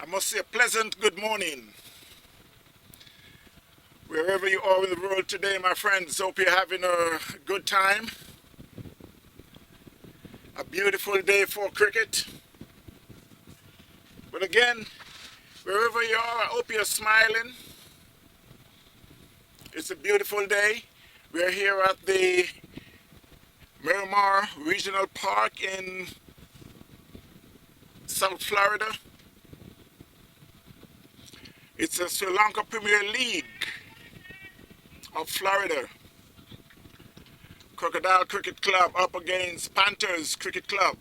I must say a pleasant good morning. Wherever you are in the world today, my friends, hope you're having a good time. A beautiful day for cricket. But again, wherever you are, I hope you're smiling. It's a beautiful day. We're here at the Miramar Regional Park in South Florida. It's a Sri Lanka Premier League of Florida. Crocodile Cricket Club up against Panthers Cricket Club.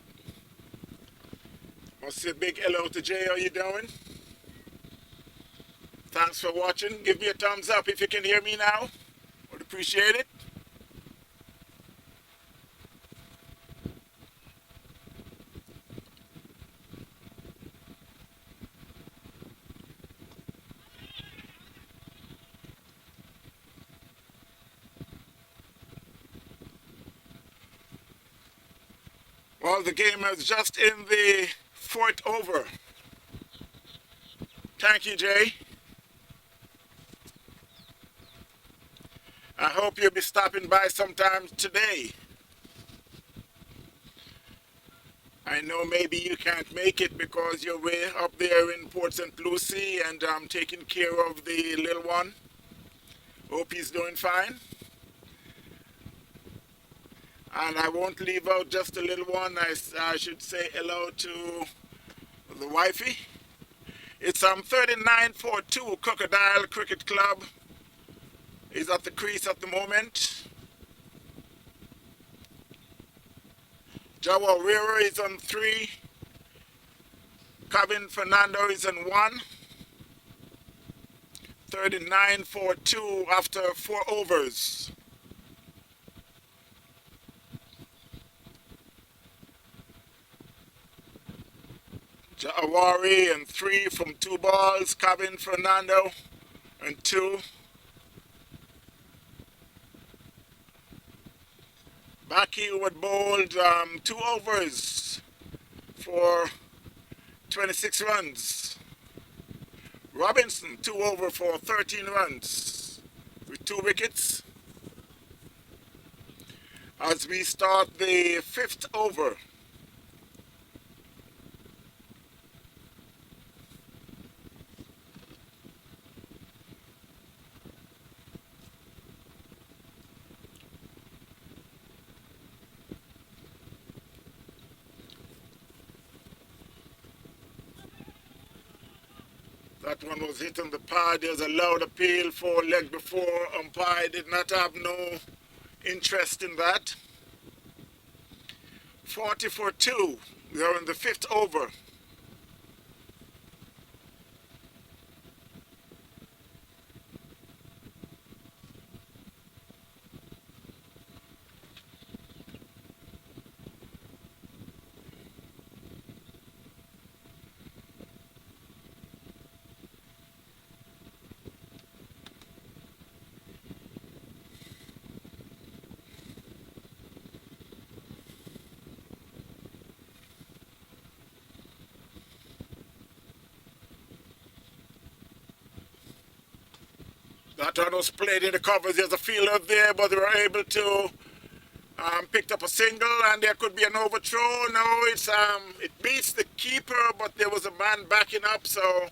Must say a big hello to Jay. How you doing? Thanks for watching. Give me a thumbs up if you can hear me now. Would appreciate it. Well, the game is just in the fourth over. Thank you, Jay. I hope you'll be stopping by sometime today. I know maybe you can't make it because you're way up there in Port St. Lucie and taking care of the little one. Hope he's doing fine. And I won't leave out just a little one. I should say hello to the wifey. It's 39-4-2 Crocodile Cricket Club is at the crease at the moment. Jawa Rera is on 3. Kevin Fernando is on 1. 39-4-2 after 4 overs. Jawari and 3 from 2 balls. Kevin Fernando and 2. Baki would bowled 2 overs for 26 runs. Robinson 2 over for 13 runs with 2 wickets. As we start the 5th over. That one was hit on the pad. There's a loud appeal for leg before. Umpire did not have no interest in that. 40-2. We are in the 5th over. That one was played in the covers. There's a fielder there, but they were able to pick up a single, and there could be an overthrow. No, it beats the keeper, but there was a man backing up, so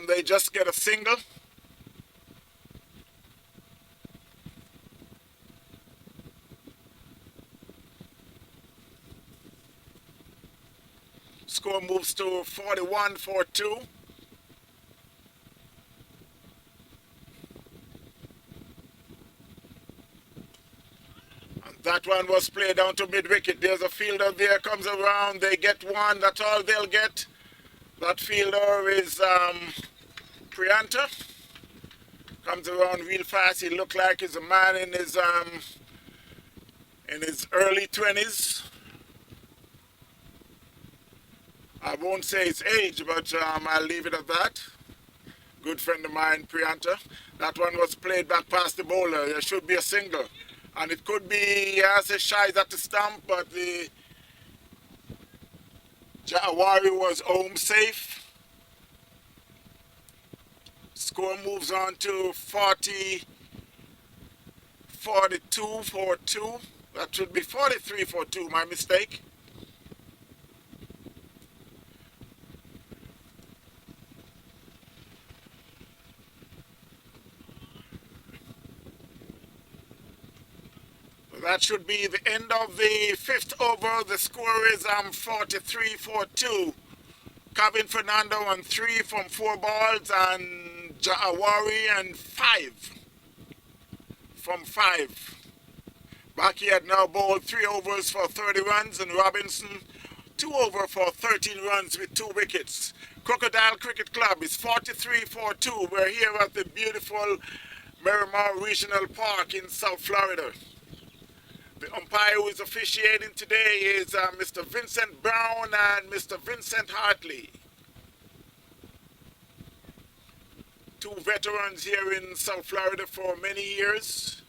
they just get a single. Score moves to 41-4-2. That one was played down to mid-wicket. There's a fielder there, comes around, they get one, that's all they'll get. That fielder is Prianta. Comes around real fast. He looked like he's a man in his early 20s. I won't say his age, but I'll leave it at that. Good friend of mine, Prianta. That one was played back past the bowler. There should be a single. And it could be, he has a shies at the stump, but the Jawari was home safe. score moves on to 42-42. That should be 43-42, my mistake. That should be the end of the fifth over. The score is 43-42. Kevin Fernando on 3 from 4 balls, and Jawari and 5 from 5. Baki had now bowled 3 overs for 30 runs, and Robinson 2 over for 13 runs with 2 wickets. Crocodile Cricket Club is 43-42. We're here at the beautiful Miramar Regional Park in South Florida. The umpire who is officiating today is Mr. Vincent Brown and Mr. Vincent Hartley. 2 veterans here in South Florida for many years.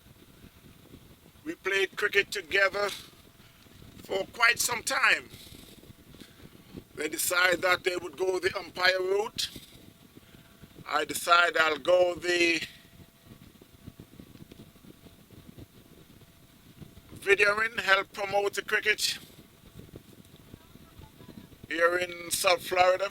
We played cricket together for quite some time. They decided that they would go the umpire route. I decided I'll go the videoing, help promote the cricket here in South Florida.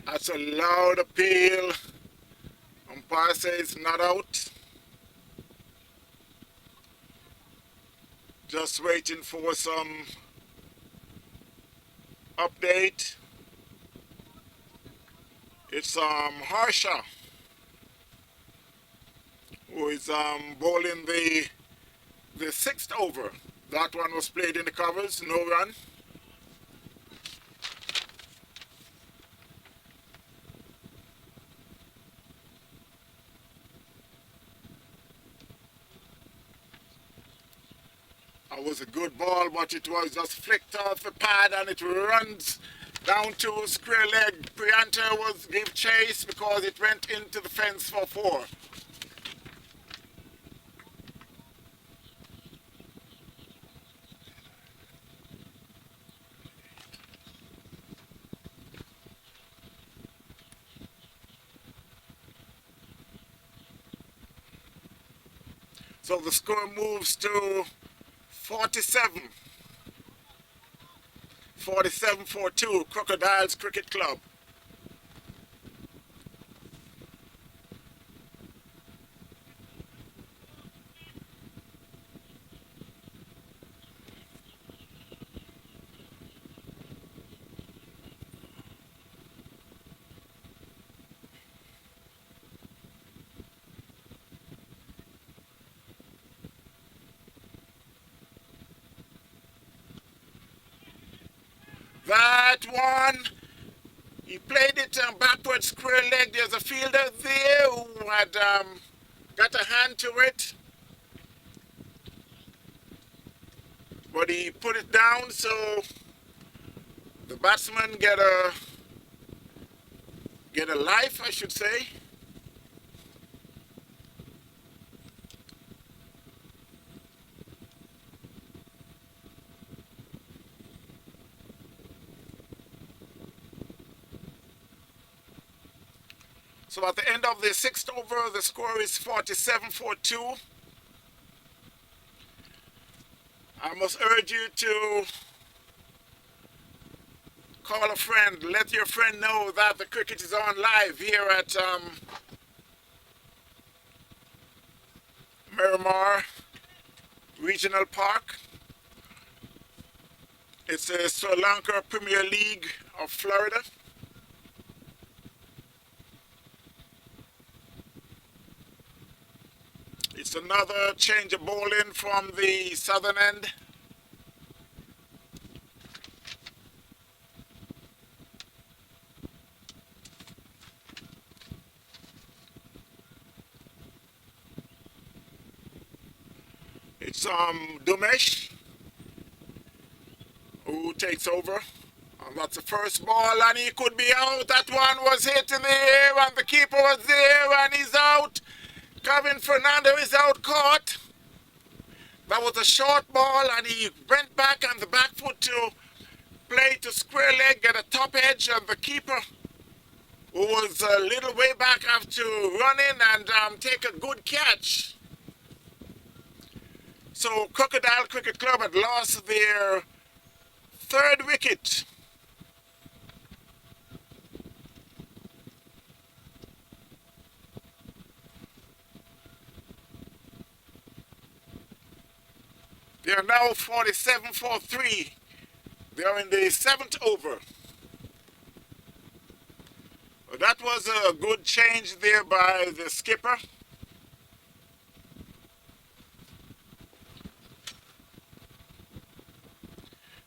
That's a loud appeal. Umpire says not out. Just waiting for some update. It's Harsha who is bowling the 6th over. That one was played in the covers, no run. It was a good ball, but it was just flicked off the pad and it runs down to square leg. Prianta was give chase because it went into the fence for 4. So the score moves to 47-42, Crocodiles Cricket Club. That one, he played it backward square leg. There's a fielder there who had got a hand to it, but he put it down, so the batsman get a life, I should say. So at the end of the 6th over, the score is 47-42. I must urge you to call a friend. Let your friend know that the cricket is on live here at Miramar Regional Park. It's the Sri Lanka Premier League of Florida. It's another change of bowling from the southern end. It's Dumesh who takes over. And that's the first ball, and he could be out. That one was hit in the air, and the keeper was there, and he's out. Kevin Fernando is out caught. That was a short ball, and he went back on the back foot to play to square leg, get a top edge, and the keeper, who was a little way back, have to run in and take a good catch. So Crocodile Cricket Club had lost their third wicket. They are now 47 for 3. They are in the 7th over. That was a good change there by the skipper.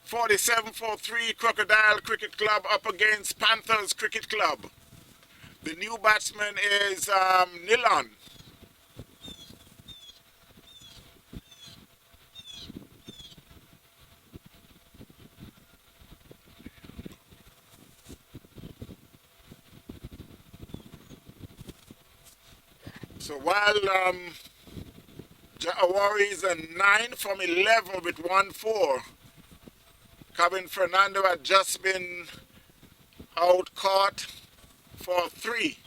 (47-3) Crocodile Cricket Club up against Panthers Cricket Club. The new batsman is Nilan. So while Jawari is a 9 from 11 with 1-4, Kevin Fernando had just been out caught for 3.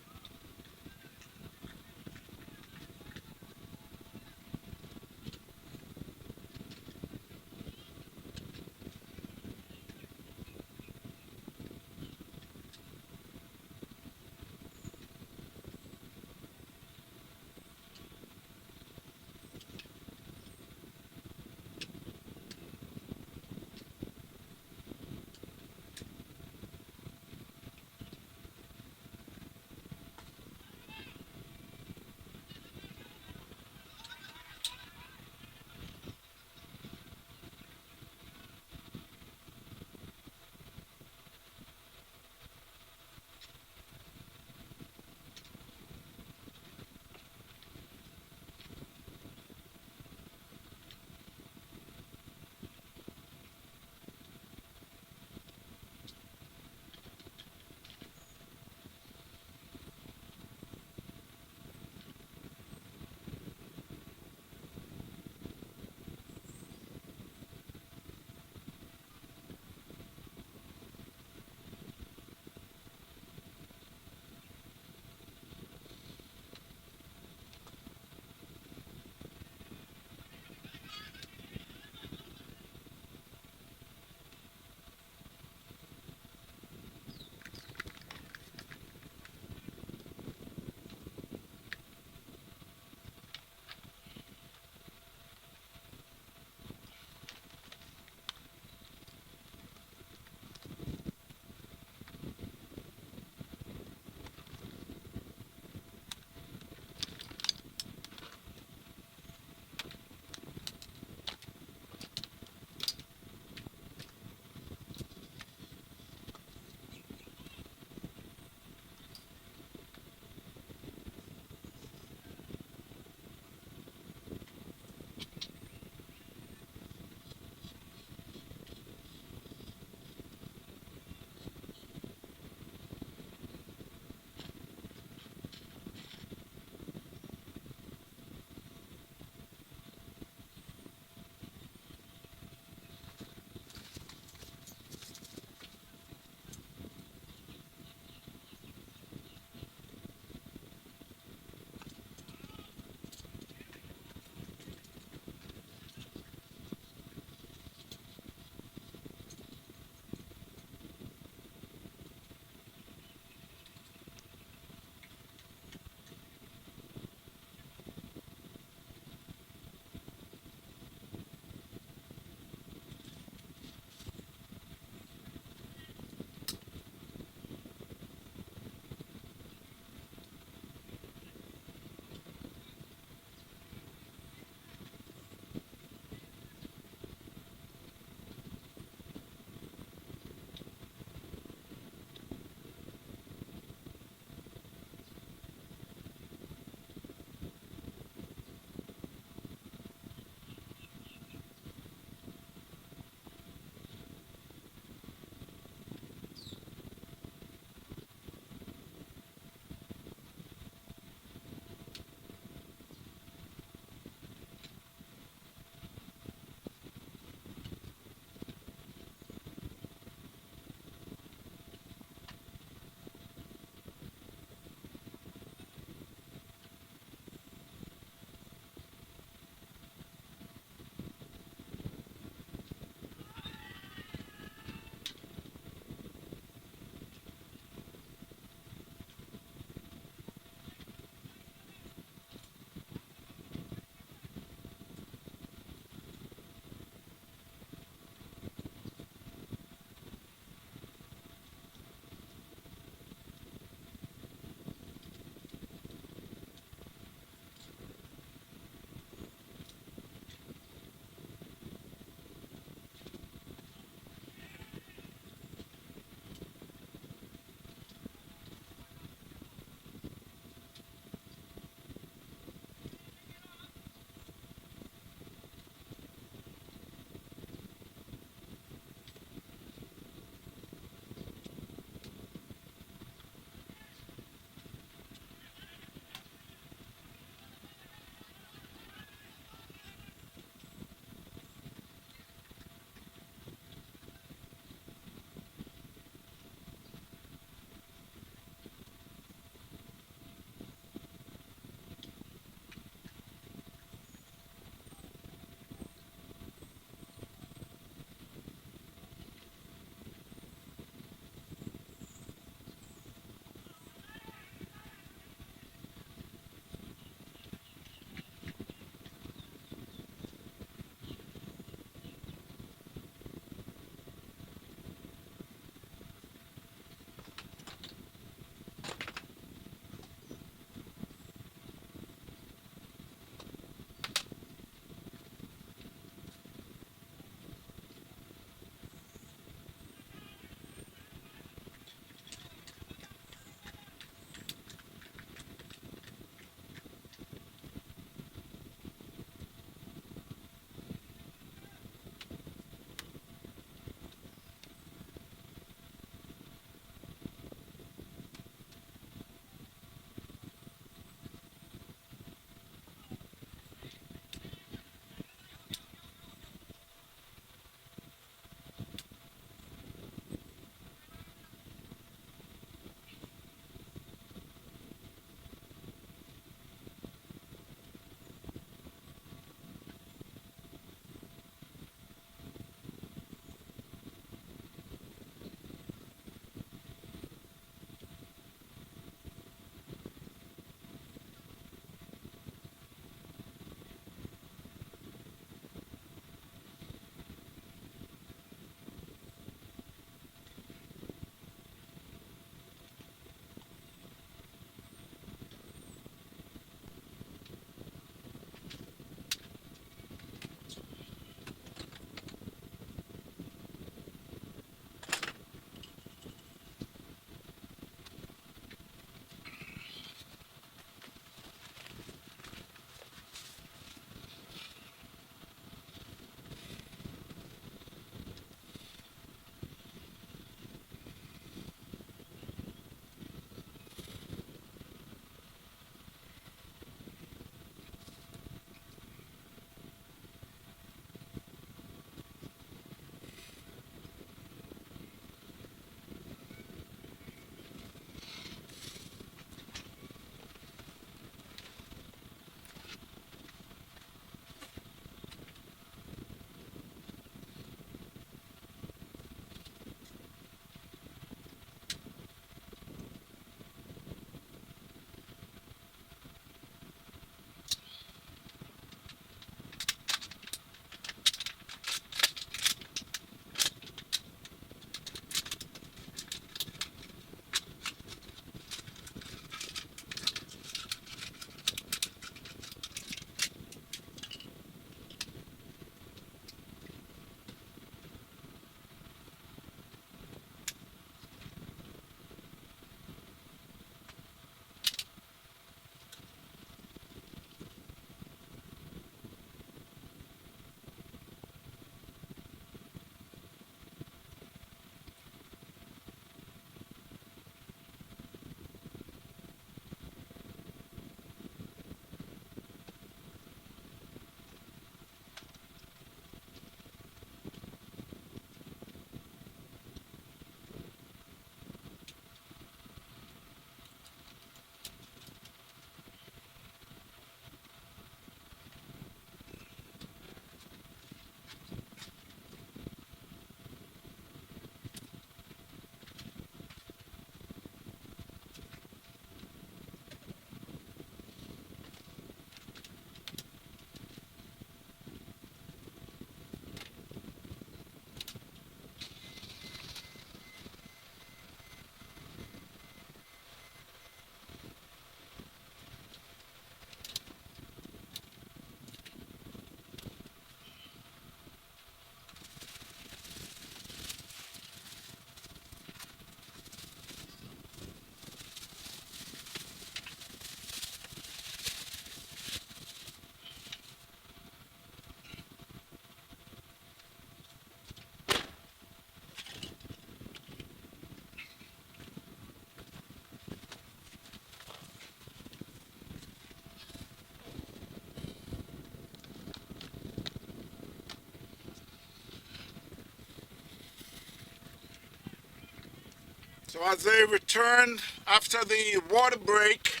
So as they returned after the water break,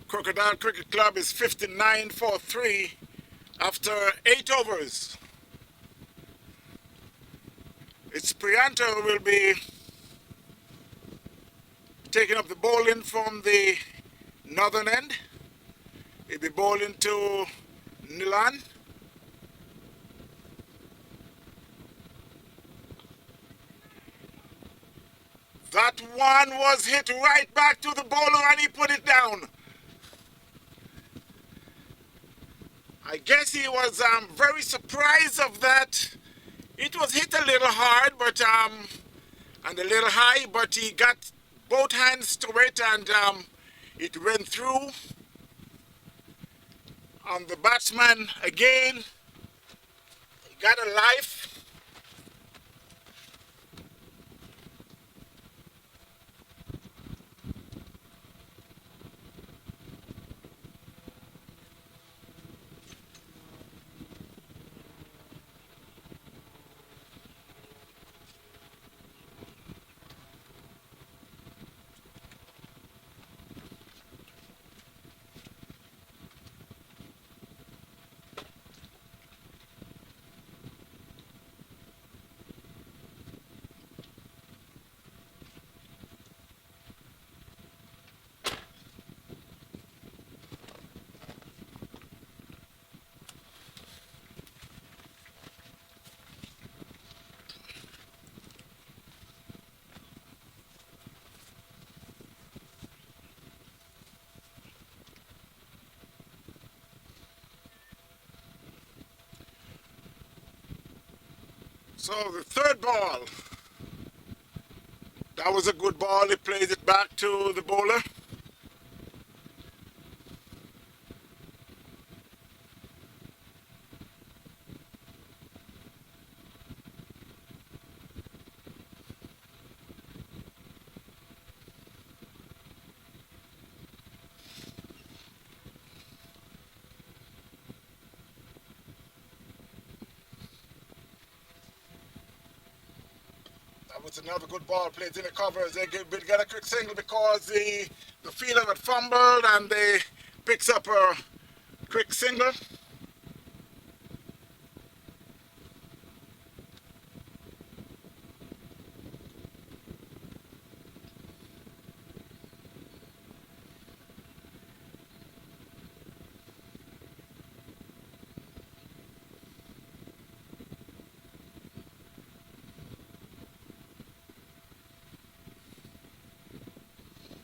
Crocodile Cricket Club is 59 for 3 after 8 overs. It's Prianto will be taking up the bowling from the northern end. He'll be bowling to Nilan. That one was hit right back to the bowler and he put it down. I guess he was very surprised of that. It was hit a little hard, but and a little high, but he got both hands to it and it went through. And the batsman again got a life. So the third ball, that was a good ball. He plays it back to the bowler. That was another good ball played in the covers. They get a quick single because the fielder had fumbled and they picks up a quick single.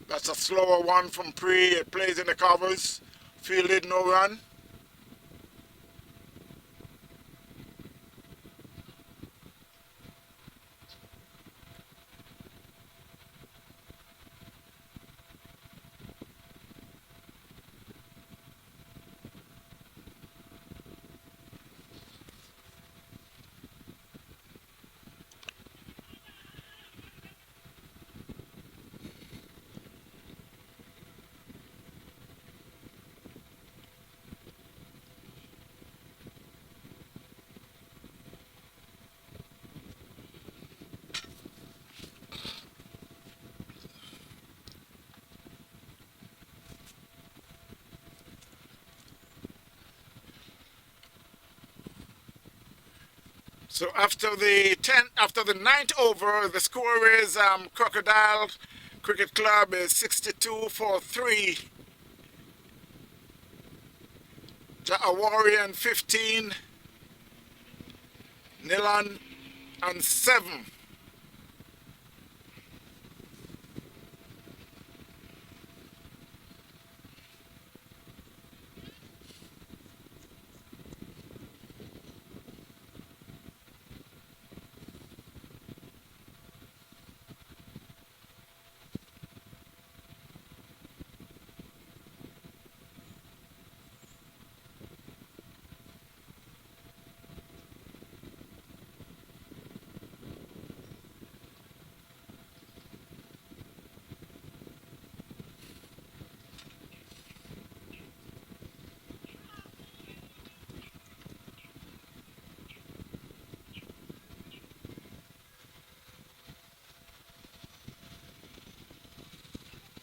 That's a slower one from Pre. It plays in the covers. Fielded, no run. So after the ninth over, the score is Crocodile Cricket Club is 62 for 3. Warrior 15, Nilan and 7.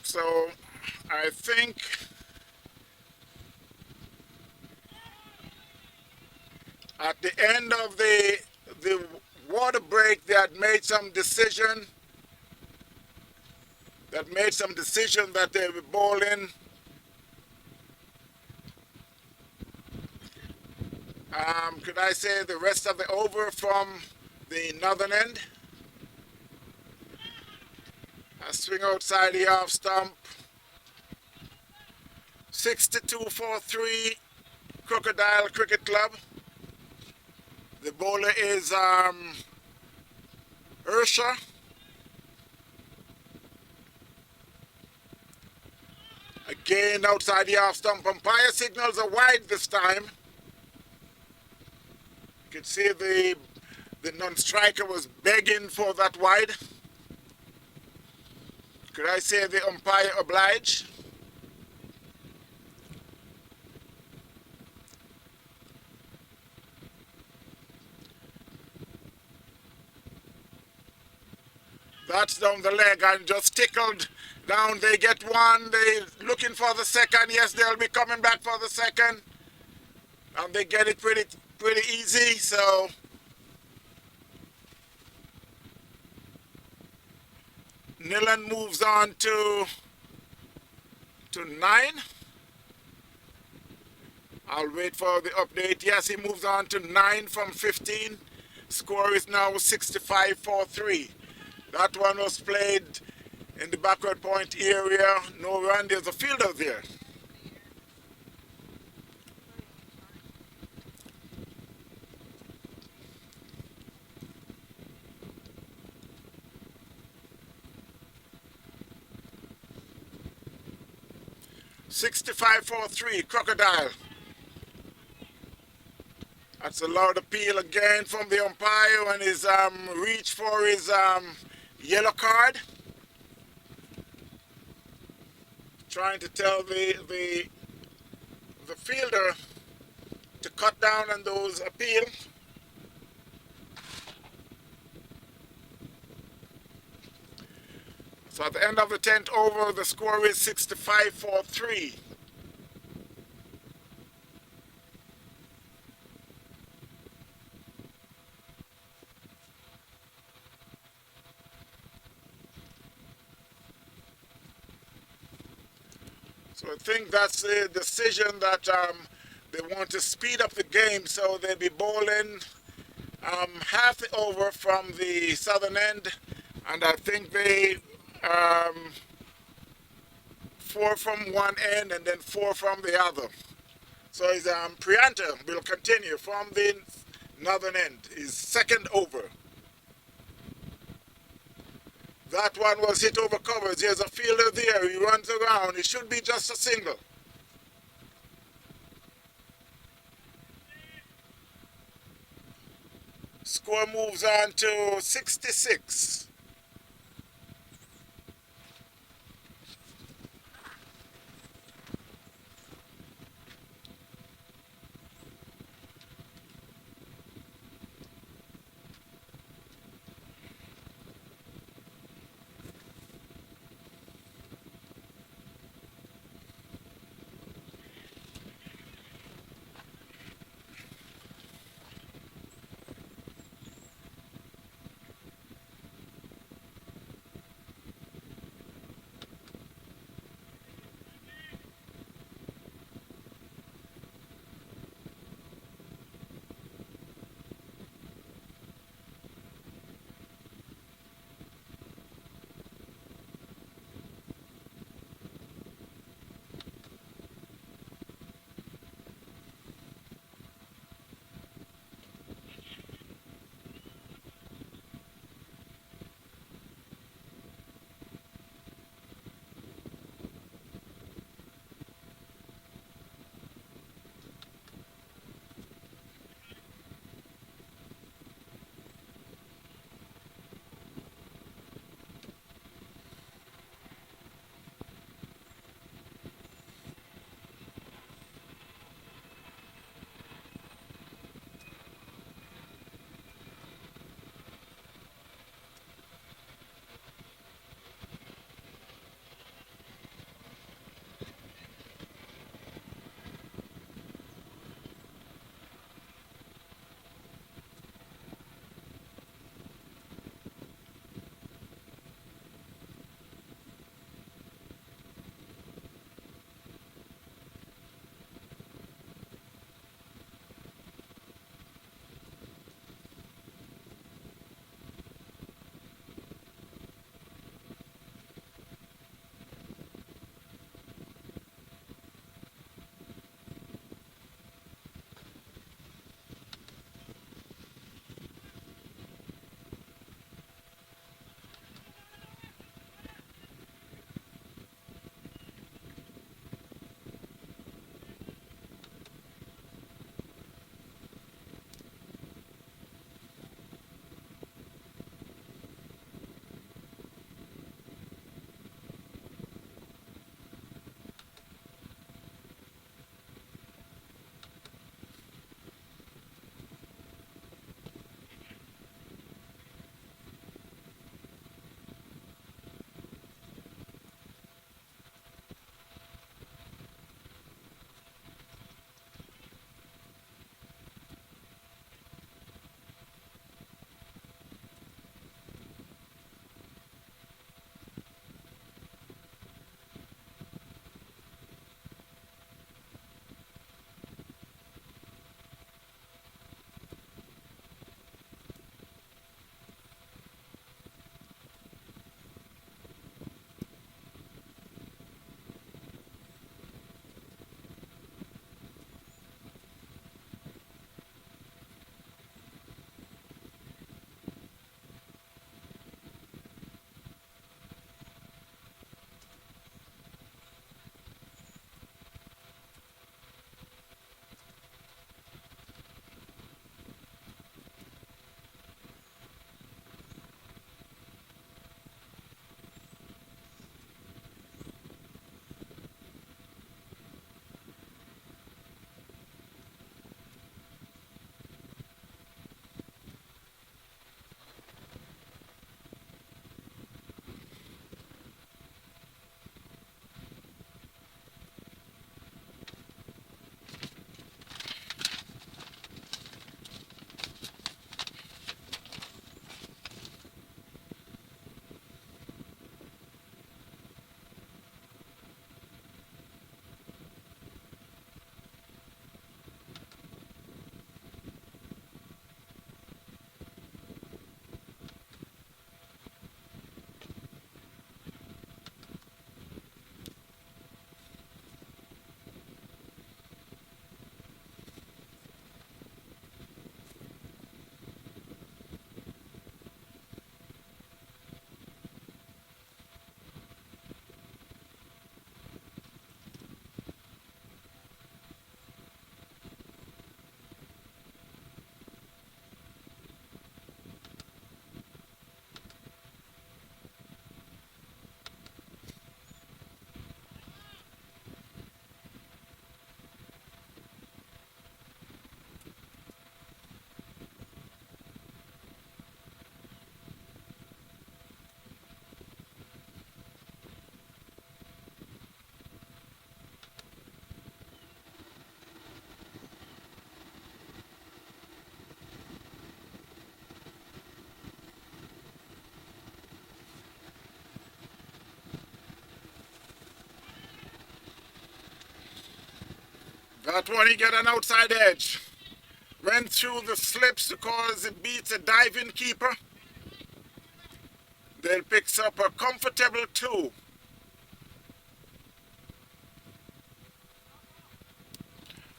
So I think at the end of the water break, they had made some decision. That they were bowling. Could I say the rest of the over from the northern end? A swing outside the half stump. 62-43 Crocodile Cricket Club. The bowler is Ursha. Again outside the half stump. Umpire signals are wide this time. You can see the non-striker was begging for that wide. Could I say the umpire obliged? That's down the leg and just tickled down. They get one. They looking for the second. Yes, they'll be coming back for the second. And they get it pretty easy. So Nilan moves on to 9. I'll wait for the update. Yes, he moves on to 9 from 15. Score is now 65-43. That one was played in the backward point area. No run. There's a fielder there. (65-43) Crocodile. That's a loud appeal again from the umpire and his reach for his yellow card. Trying to tell the fielder to cut down on those appeals. So at the end of the 10th over, the score is 65-43. So I think that's a decision that they want to speed up the game, so they'll be bowling half the over from the southern end, and I think they 4 from one end and then 4 from the other. So his Prianta will continue from the northern end, his second over. That one was hit over covers. There's a fielder there. He runs around. It should be just a single. Score moves on to 66. That one he get an outside edge. Went through the slips because it beats a diving keeper. Then picks up a comfortable 2.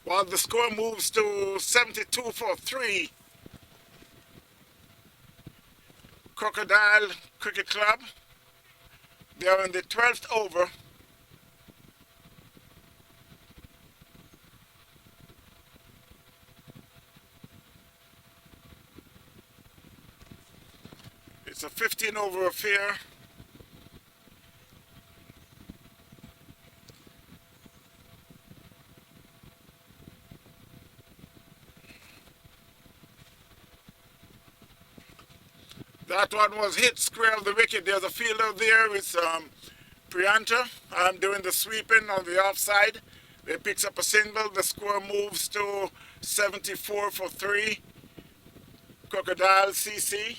While the score moves to 72 for 3. Crocodile Cricket Club. They are in the 12th over. It's a 15 over affair. That one was hit square of the wicket. There's a fielder there. It's Prianta. I'm doing the sweeping on the offside. They picks up a single. The score moves to 74 for 3. Crocodiles CC.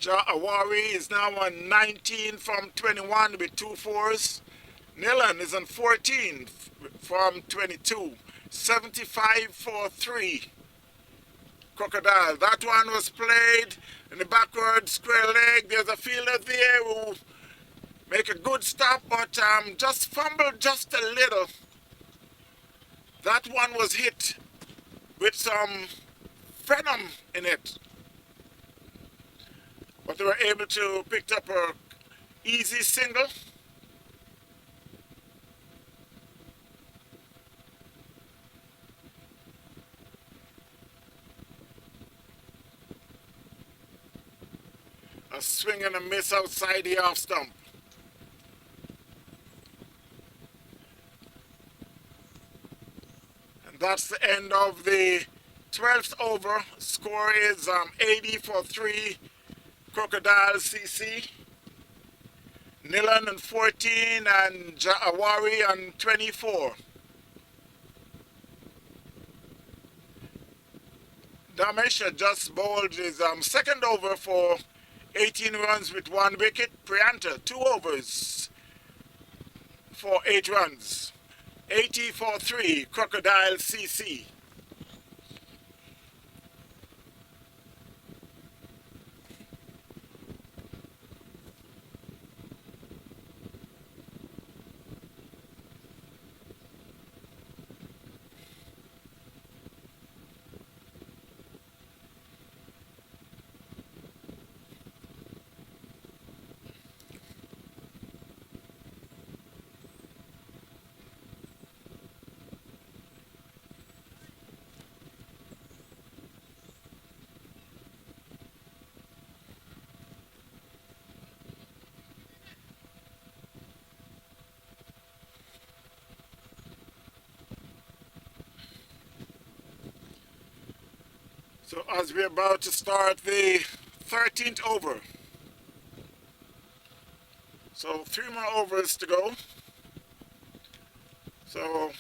Awari is now on 19 from 21 with 2 fours. Nilan is on 14 from 22. 75 for 3. Crocodile. That one was played in the backward square leg. There's a fielder there who make a good stop, but just fumbled just a little. That one was hit with some venom in it. But they were able to pick up a easy single. A swing and a miss outside the off stump. And that's the end of the 12th over. Score is 80 for 3. Crocodiles CC. Nilan on 14 and Awari on 24. Damesha just bowled his second over for 18 runs with 1 wicket. Prianta 2 overs for 8 runs. 80 for 3. Crocodile CC. So as we're about to start the 13th over. So 3 more overs to go. So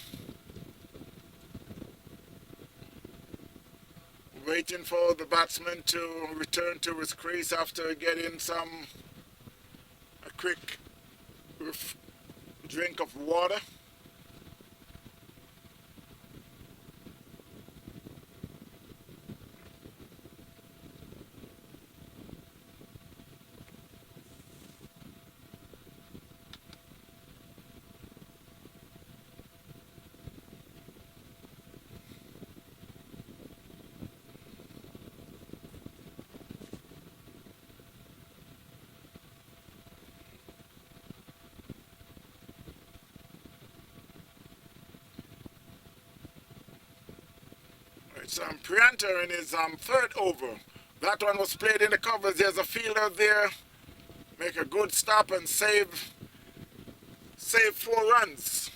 waiting for the batsman to return to his crease after getting a quick drink of water. It's Prianta in his 3rd over. That one was played in the covers. There's a fielder there. Make a good stop and save 4 runs.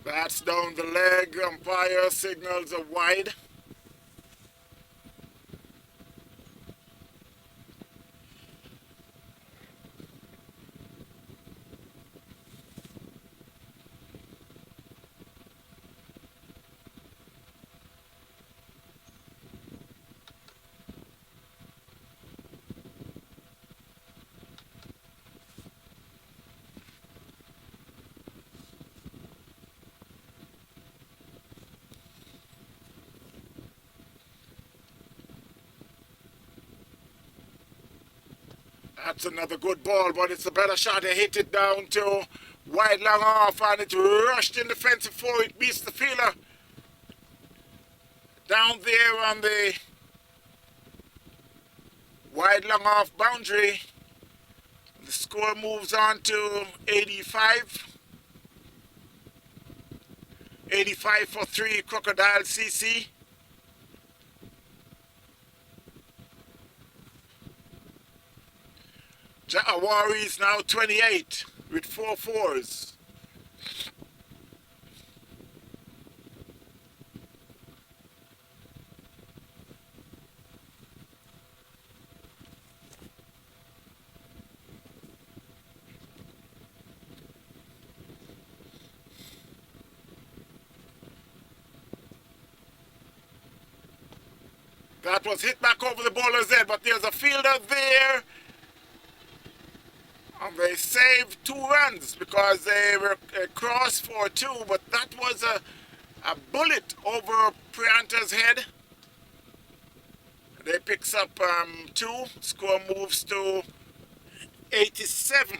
That's down the leg. Umpire signals a wide. That's another good ball, but it's a better shot. They hit it down to wide long off, and it rushed in the fence before it beats the fielder. Down there on the wide long off boundary. The score moves on to 85. 85 for 3, Crocodiles CC. Jawari is now 28 with 4 fours. That was hit back over the bowler's head, but there's a fielder there. And they saved 2 runs because they were crossed for 2, but that was a bullet over Prianta's head. They picks up 2. Score moves to 87.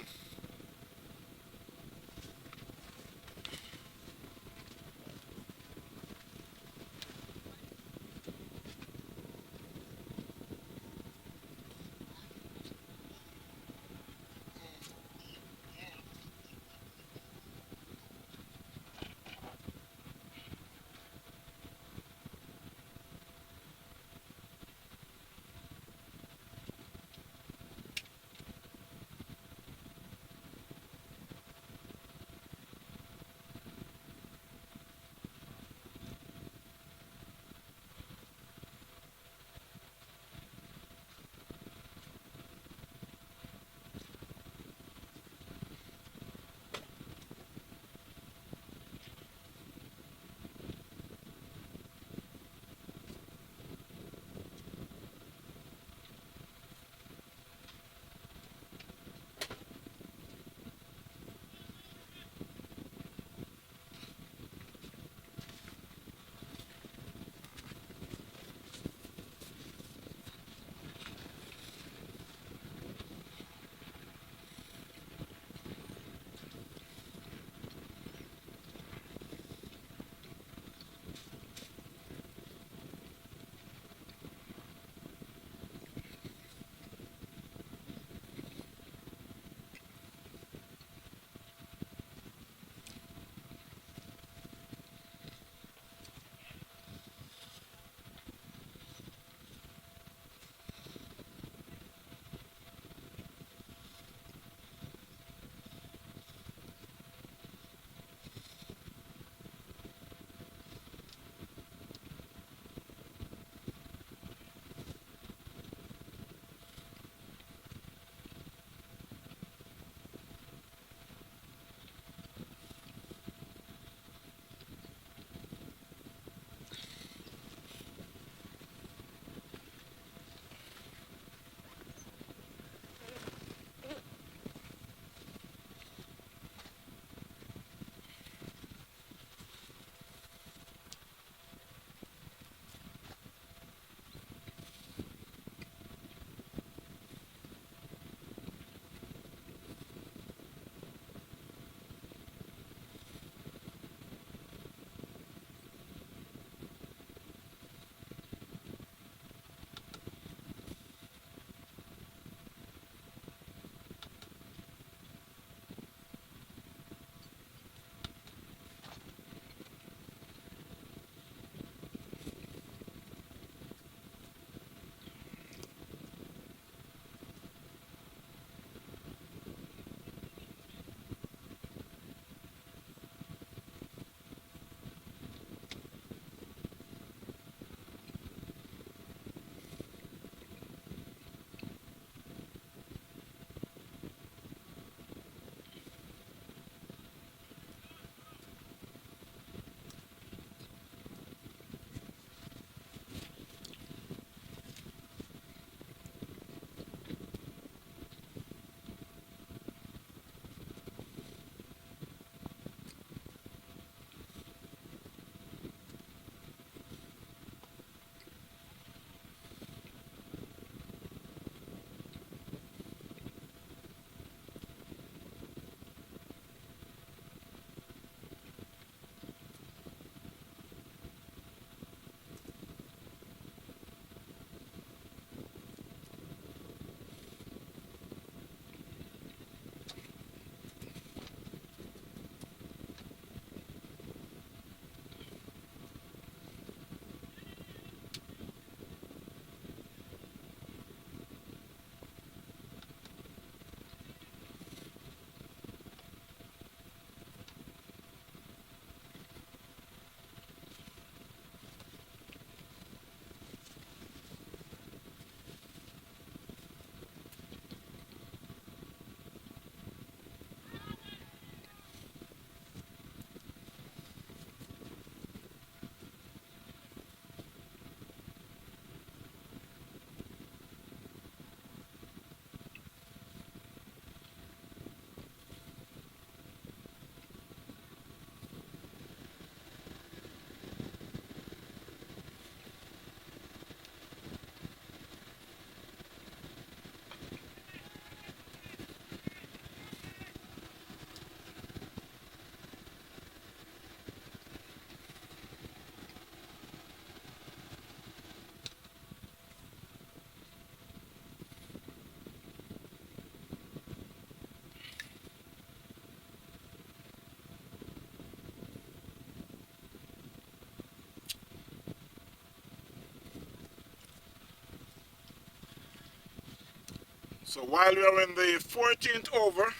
So while we are in the 14th over,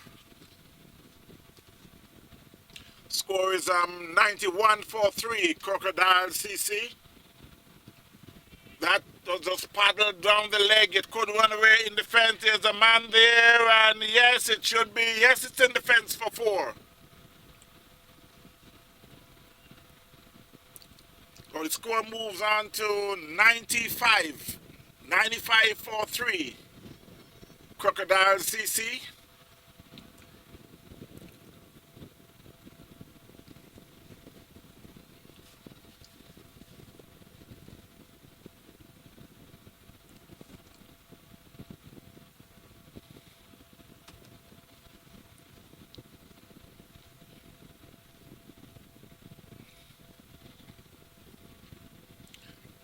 score is 91-3 Crocodiles CC. That was just paddled down the leg. It could run away in defense. There's a man there, and yes, it should be. Yes, it's in defense for 4. So the score moves on to 95-3 Crocodiles CC.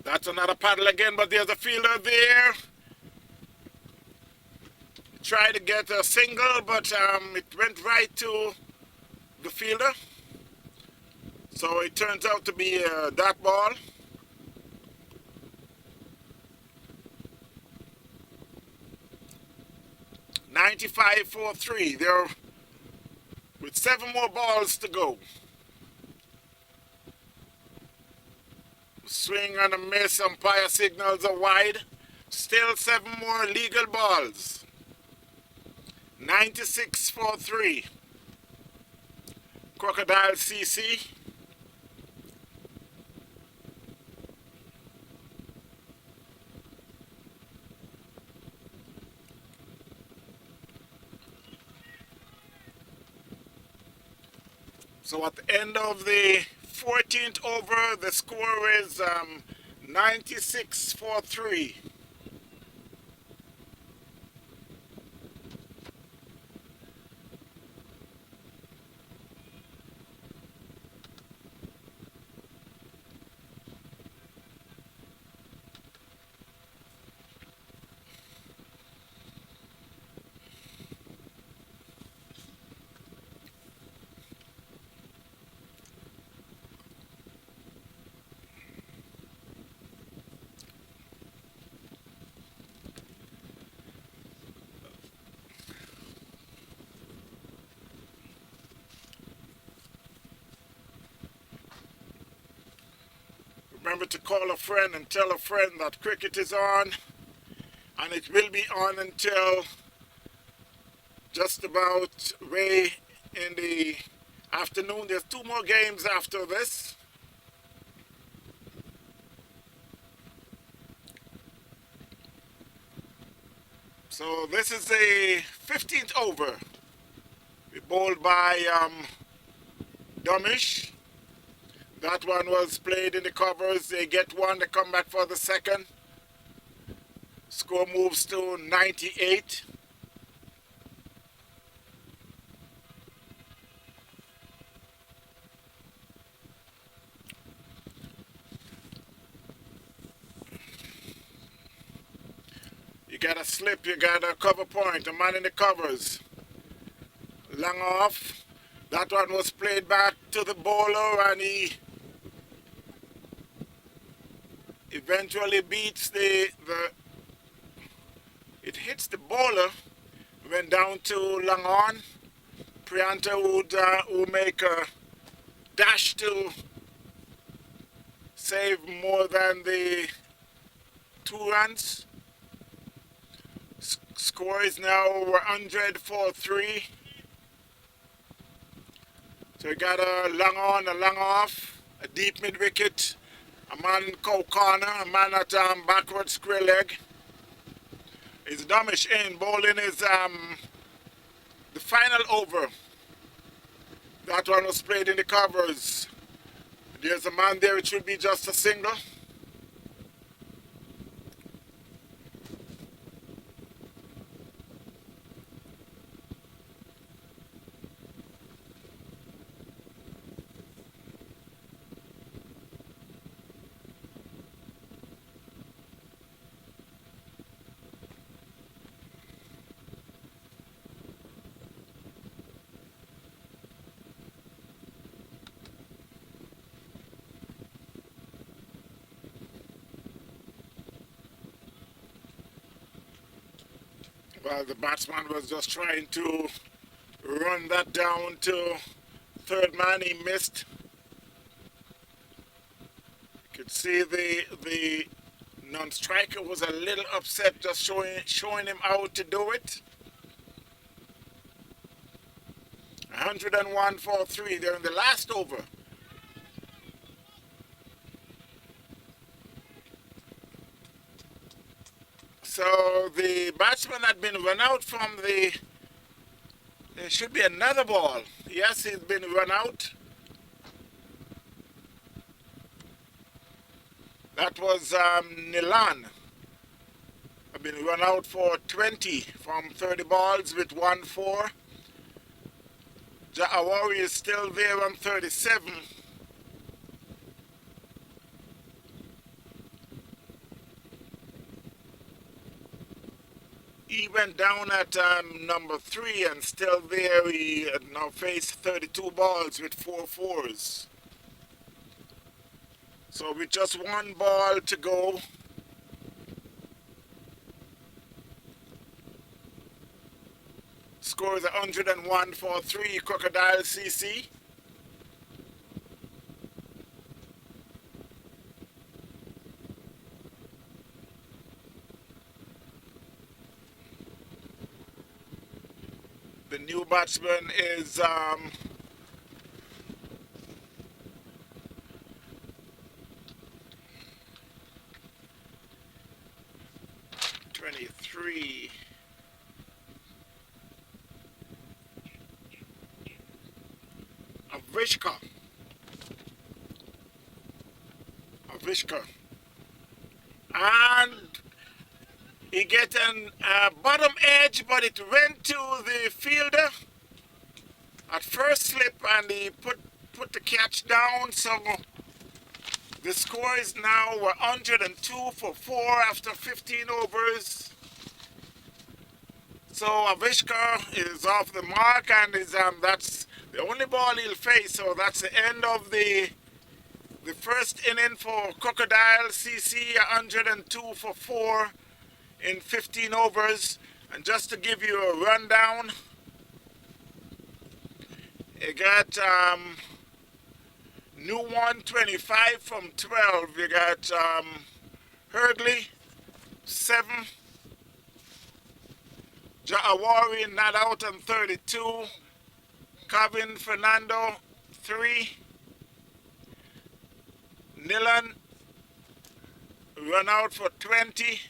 That's another paddle again, but there's a fielder there. Tried to get a single, but it went right to the fielder. So it turns out to be a dot ball. (95-3). They're with 7 more balls to go. Swing and a miss. Umpire signals are wide. Still 7 more legal balls. 96-3. Crocodile CC. So at the end of the 14th over, the score is 96-3. Remember to call a friend and tell a friend that cricket is on, and it will be on until just about way in the afternoon. There's 2 more games after this. So this is the 15th over. We bowled by Dumish. That one was played in the covers. They get 1, they come back for the second. Score moves to 98. You got a slip, you got a cover point, a man in the covers. Long off. That one was played back to the bowler, and he eventually beats it hits the bowler, went down to long on. Prianta would make a dash to save more than the 2 runs. Score is now 100-3. So we got a long on, a long off, a deep mid wicket, a man in cow corner, a man at backward square leg. It's Dumish in. Bowling is the final over. That one was played in the covers. There's a man there, it should be just a single. Well, the batsman was just trying to run that down to third man. He missed. You could see the non-striker was a little upset, just showing him how to do it. 101 for 3. They're in the last over. So the batsman had been run out from the... There should be another ball. Yes, he's been run out. That was Nilan. I've been run out for 20 from 30 balls with 1-4. Ja'awari is still there on 37. He went down at number 3 and still there. He now faced 32 balls with 4 fours. So with just 1 ball to go, score is 101 for 3, Crocodiles CC. The new batsman is 23. Avishka. And he get an bottom edge, but it went to the fielder at first slip, and he put the catch down. So the score is now 102 for 4 after 15 overs. So Avishka is off the mark, and is that's the only ball he'll face. So that's the end of the first inning for Crocodile CC, 102 for 4 in 15 overs. And just to give you a rundown, you got new 125 from 12. You got Hurdley 7, Ja'awari not out on 32, Kevin Fernando 3, Nilan run out for 20,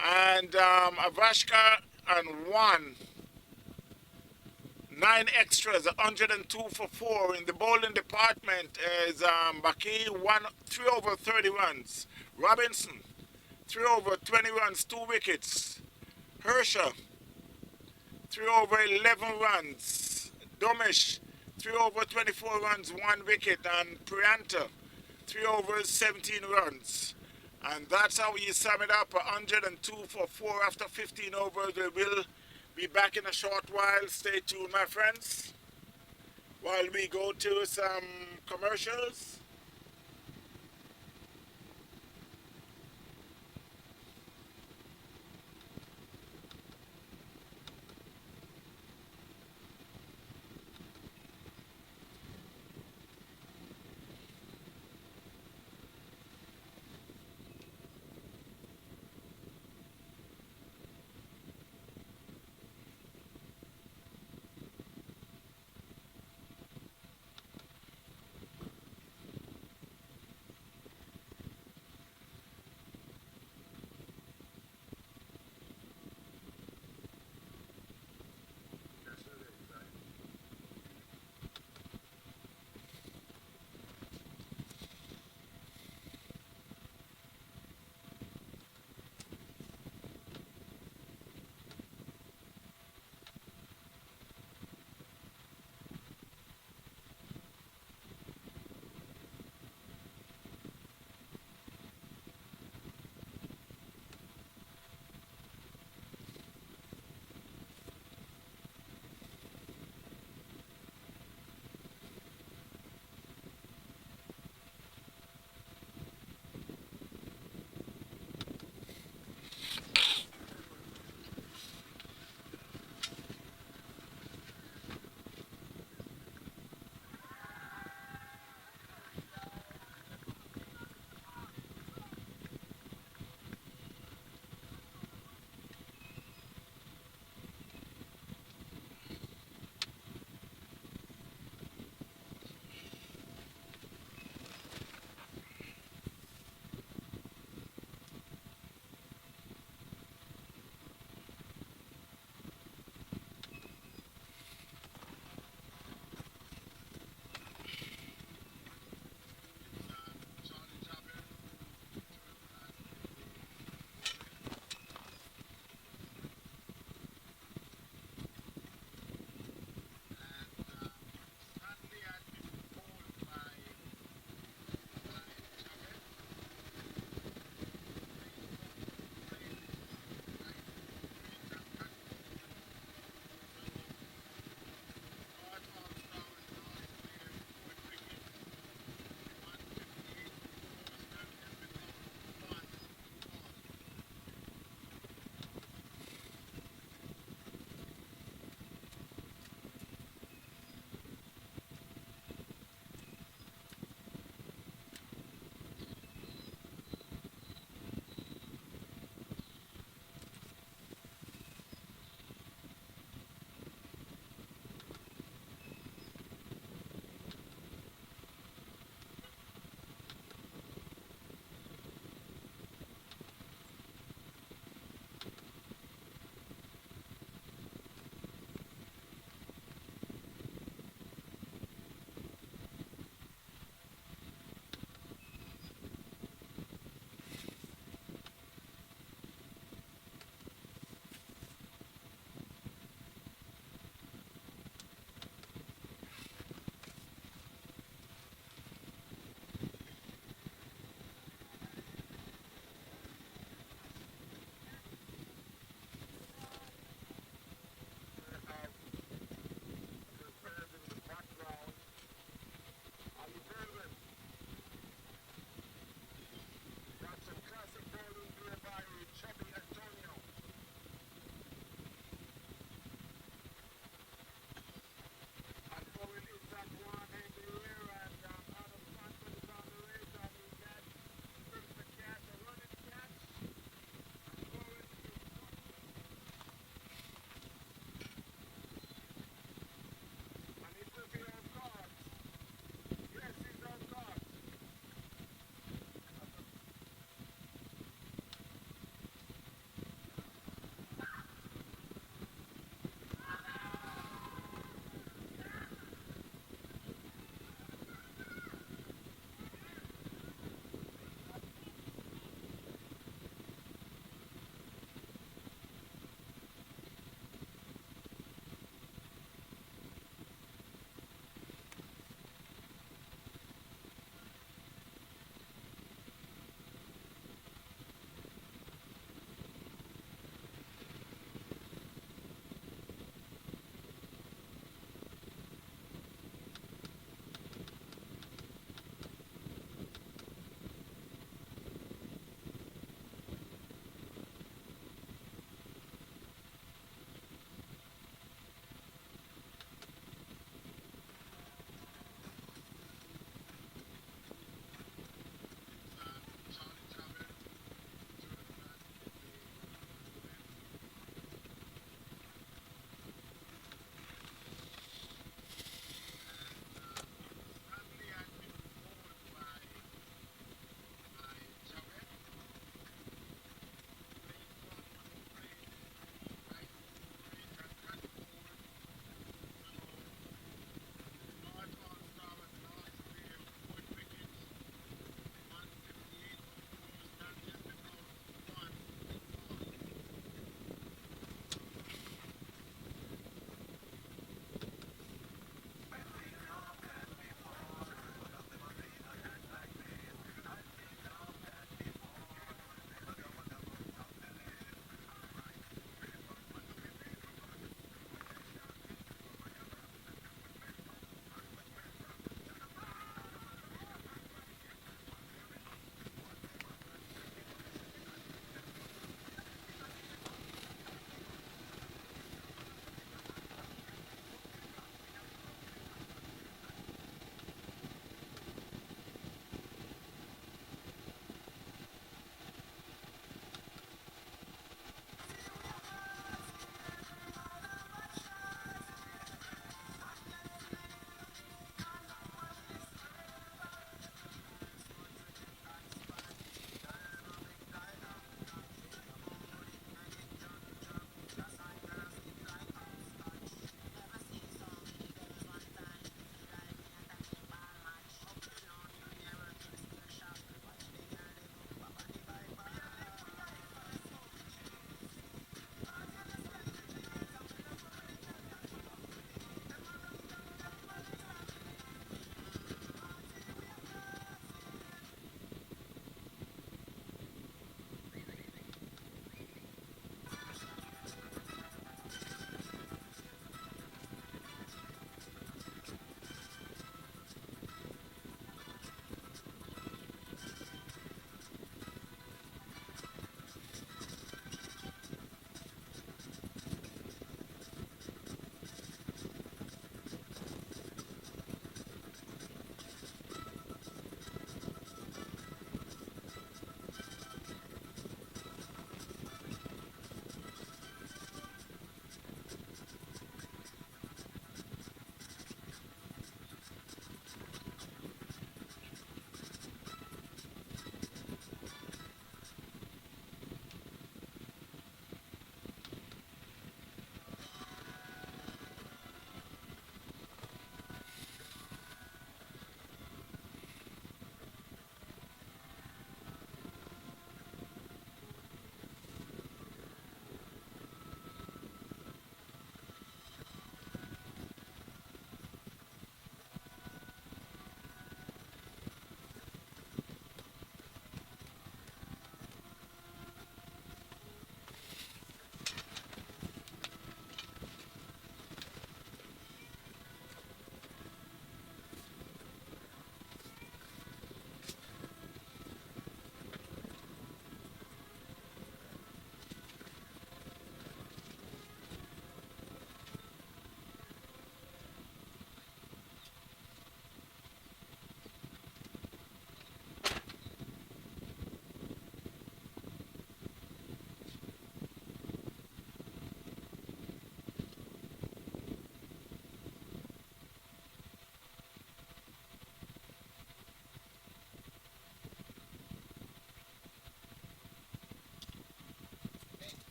and Avashka and 1. 9 extras, 102 for 4. In the bowling department is Baki, 3 over 30 runs. Robinson, 3 over 20 runs, 2 wickets. Hersher, 3 over 11 runs. Domish, 3 over 24 runs, 1 wicket. And Prianta, 3 over 17 runs. And that's how you sum it up, 102 for 4 after 15 overs. We will be back in a short while. Stay tuned, my friends, while we go to some commercials.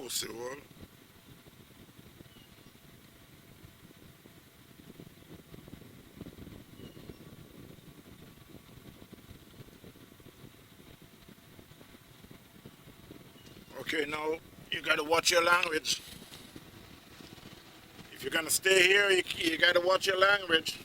pussy hole. Okay, now you gotta watch your language. If you're gonna stay here, you gotta watch your language.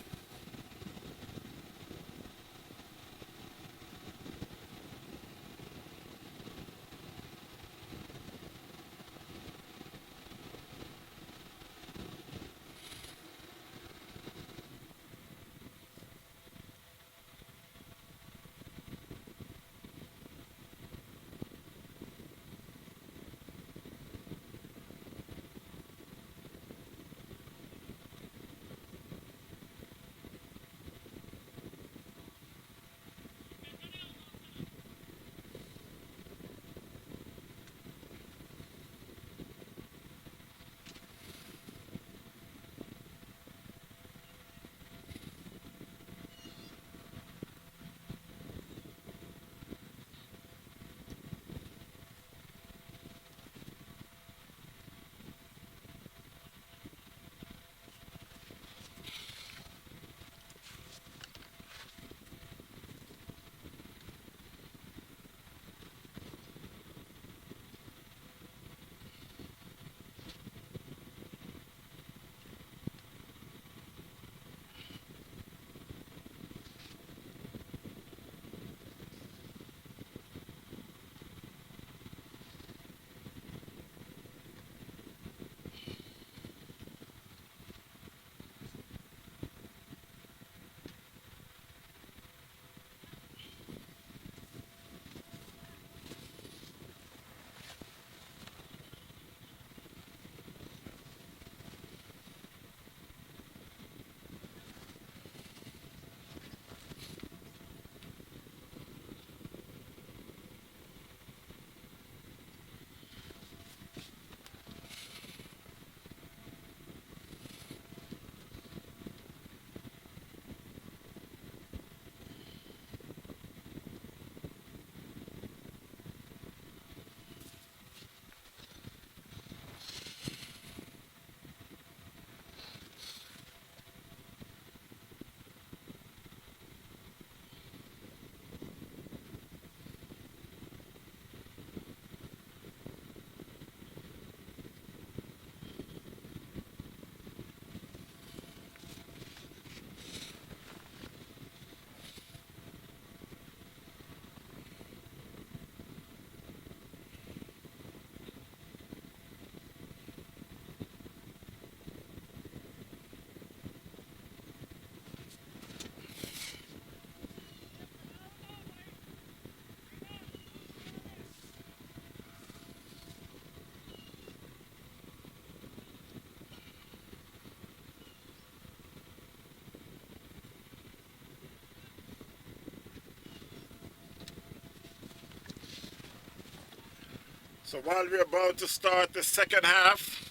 So while we're about to start the second half,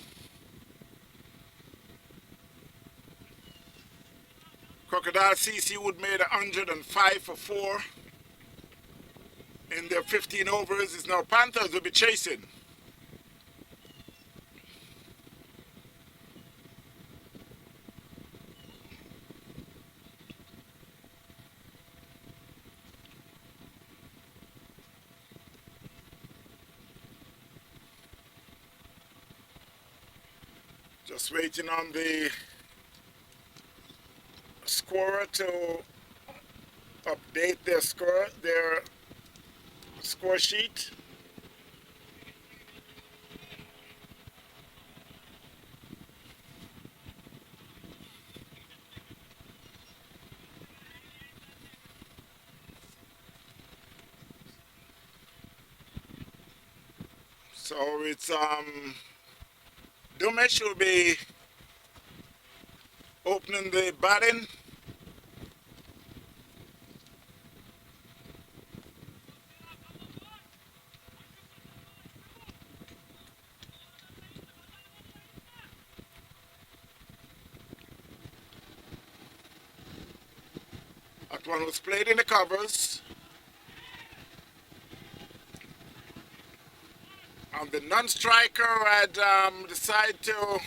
Crocodiles CC would made 105 for 4 in their 15 overs. Is now Panthers will be chasing. Just waiting on the scorer to update their score sheet. So it's Dumesh will be opening the batting. That one was played in the covers. The non-striker had decided to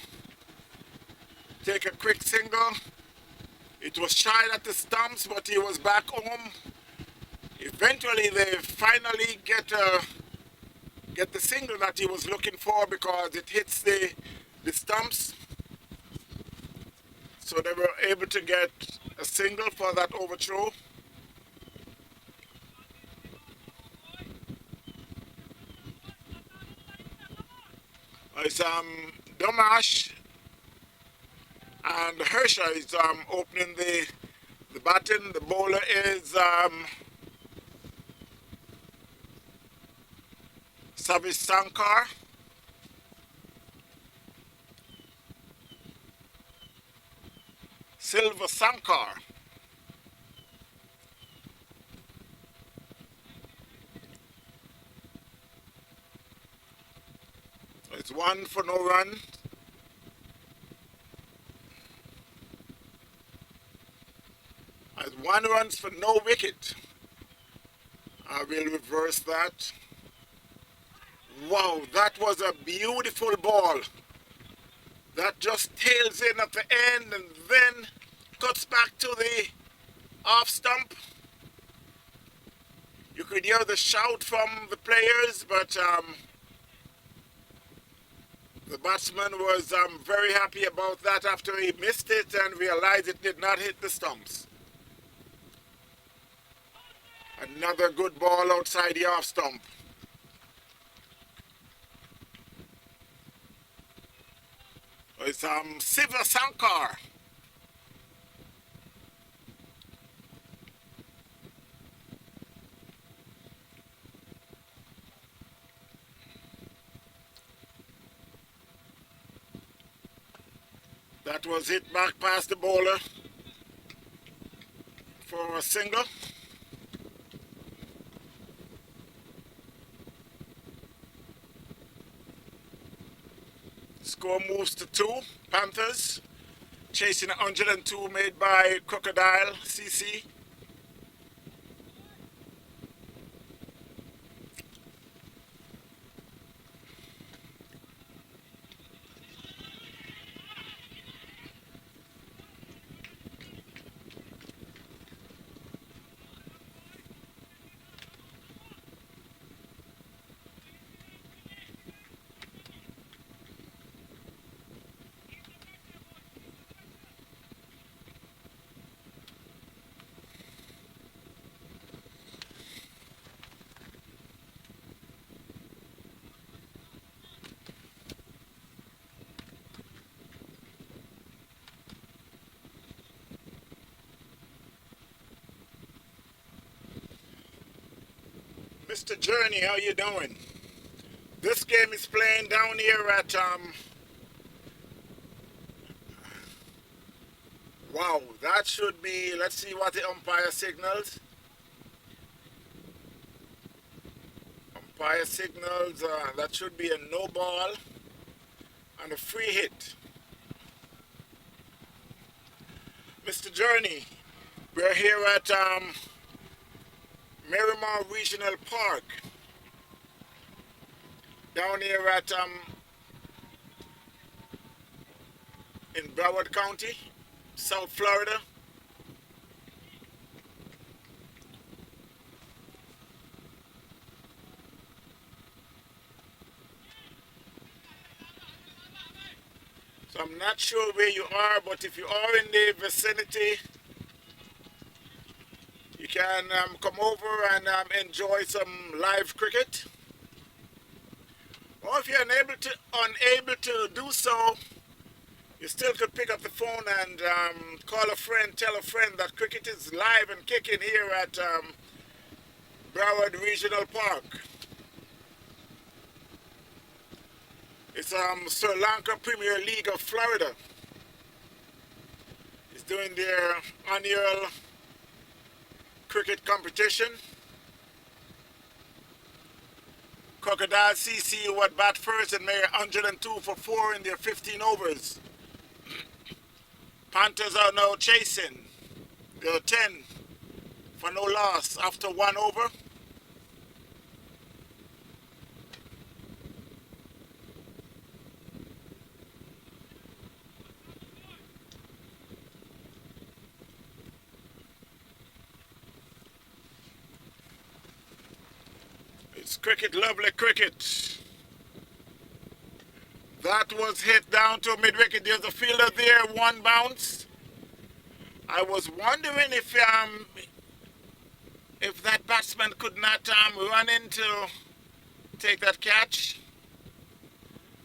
take a quick single. It was shy at the stumps, but he was back home. Eventually, they finally get the single that he was looking for because it hits the stumps. So they were able to get a single for that overthrow. It's Domash and Hersha is opening the baton. The bowler is Savish Sankar. Silva Sankar. It's 1 for no run. As 1 runs for no wicket. I will reverse that. Wow, that was a beautiful ball. That just tails in at the end and then cuts back to the off stump. You could hear the shout from the players, but the batsman was very happy about that after he missed it and realized it did not hit the stumps. Another good ball outside the off stump. It's Siva Sankar. That was hit back past the bowler for a single. Score moves to 2. Panthers chasing 102 made by Crocodile CC. Mr. Journey, how you doing? This game is playing down here at wow, that should be, let's see what the umpire signals. Umpire signals, that should be a no ball and a free hit. Mr. Journey, we're here at Miramar Regional Park, down here at in Broward County, South Florida. So I'm not sure where you are, but if you are in the vicinity, you can come over and enjoy some live cricket. Or if you're unable to do so, you still could pick up the phone and call a friend, tell a friend that cricket is live and kicking here at Broward Regional Park. It's Sri Lanka Premier League of Florida. It's doing their annual cricket competition. Crocodiles CC would bat first and made 102 for 4 in their 15 overs. Panthers are now chasing. They're 10 for no loss after 1 over. Cricket, lovely cricket. That was hit down to mid-wicket. There's a fielder there, one bounce. I was wondering if that batsman could not run in to take that catch.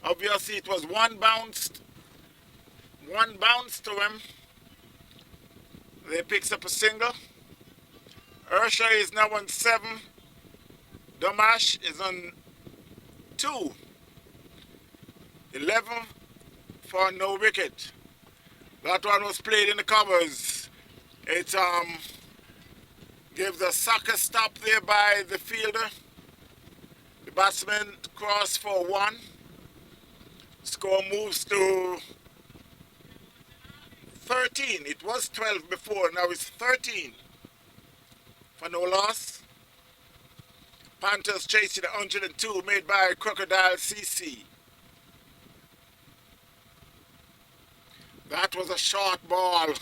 Obviously, it was one bounce to him. They picks up a single. Ursha is now on 7. Domash is on 2. 11 for no wicket. That one was played in the covers. It gives a soccer stop there by the fielder. The batsman cross for 1. Score moves to 13. It was 12 before, now it's 13 for no loss. Panthers chasing 102 made by Crocodiles CC. That was a short ball. And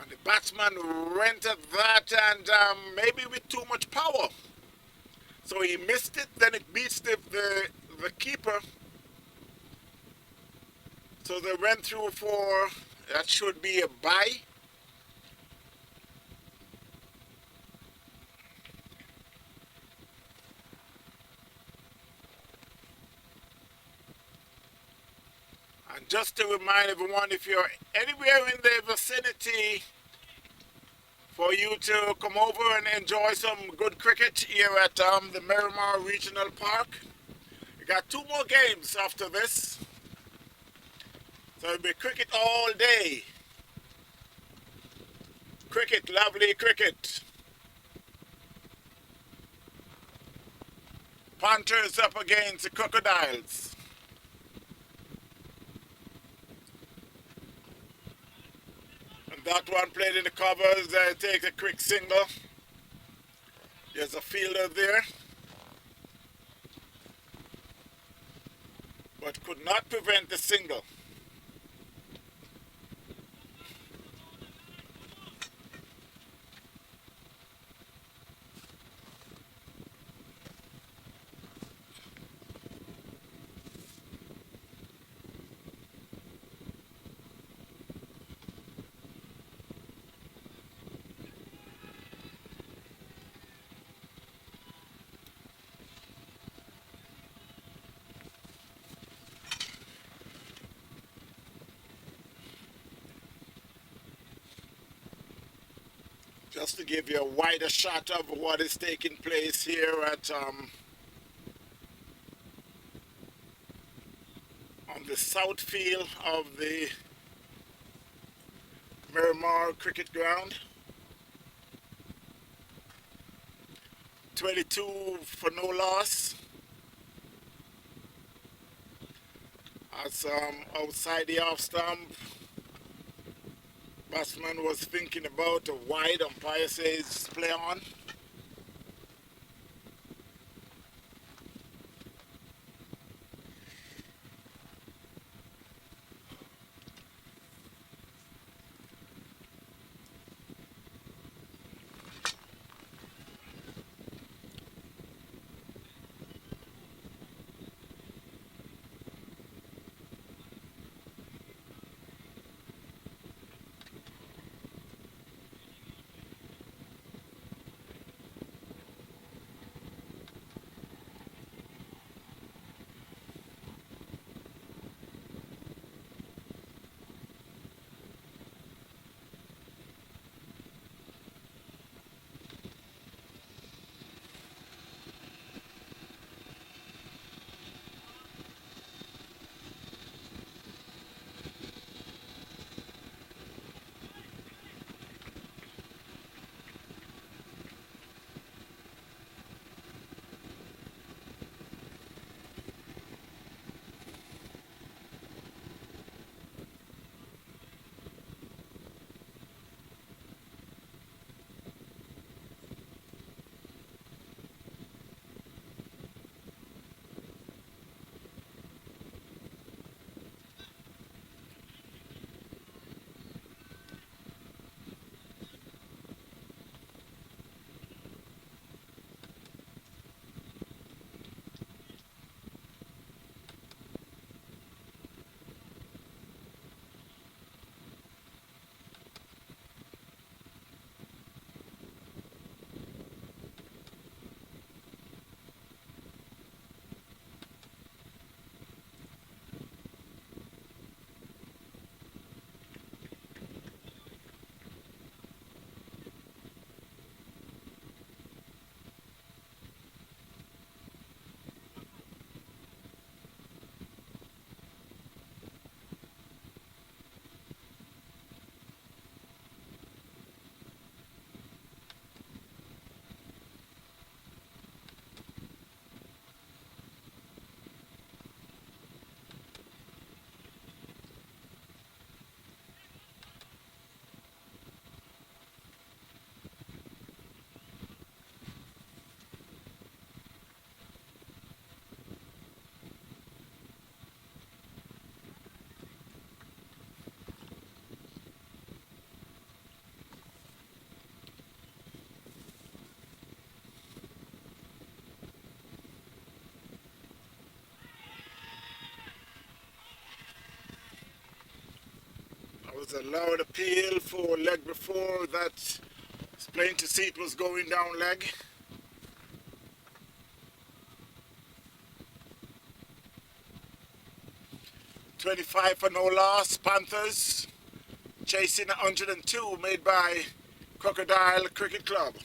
the batsman rented that and maybe with too much power. So he missed it, then it beats the keeper. So they went through for, that should be a bye. And just to remind everyone, if you're anywhere in the vicinity, for you to come over and enjoy some good cricket here at the Miramar Regional Park. We got 2 more games after this. So it'll be cricket all day. Cricket, lovely cricket. Panthers up against the Crocodiles. That one played in the covers, takes a quick single. There's a fielder there. But could not prevent the single. Just to give you a wider shot of what is taking place here at on the south field of the Miramar Cricket Ground. 22 for no loss. That's outside the off stump. Batsman was thinking about a wide, umpire says play on. was a loud appeal for leg before that. It's plain to see it was going down leg. $25 for no loss. Panthers chasing 102 made by Crocodile Cricket Club.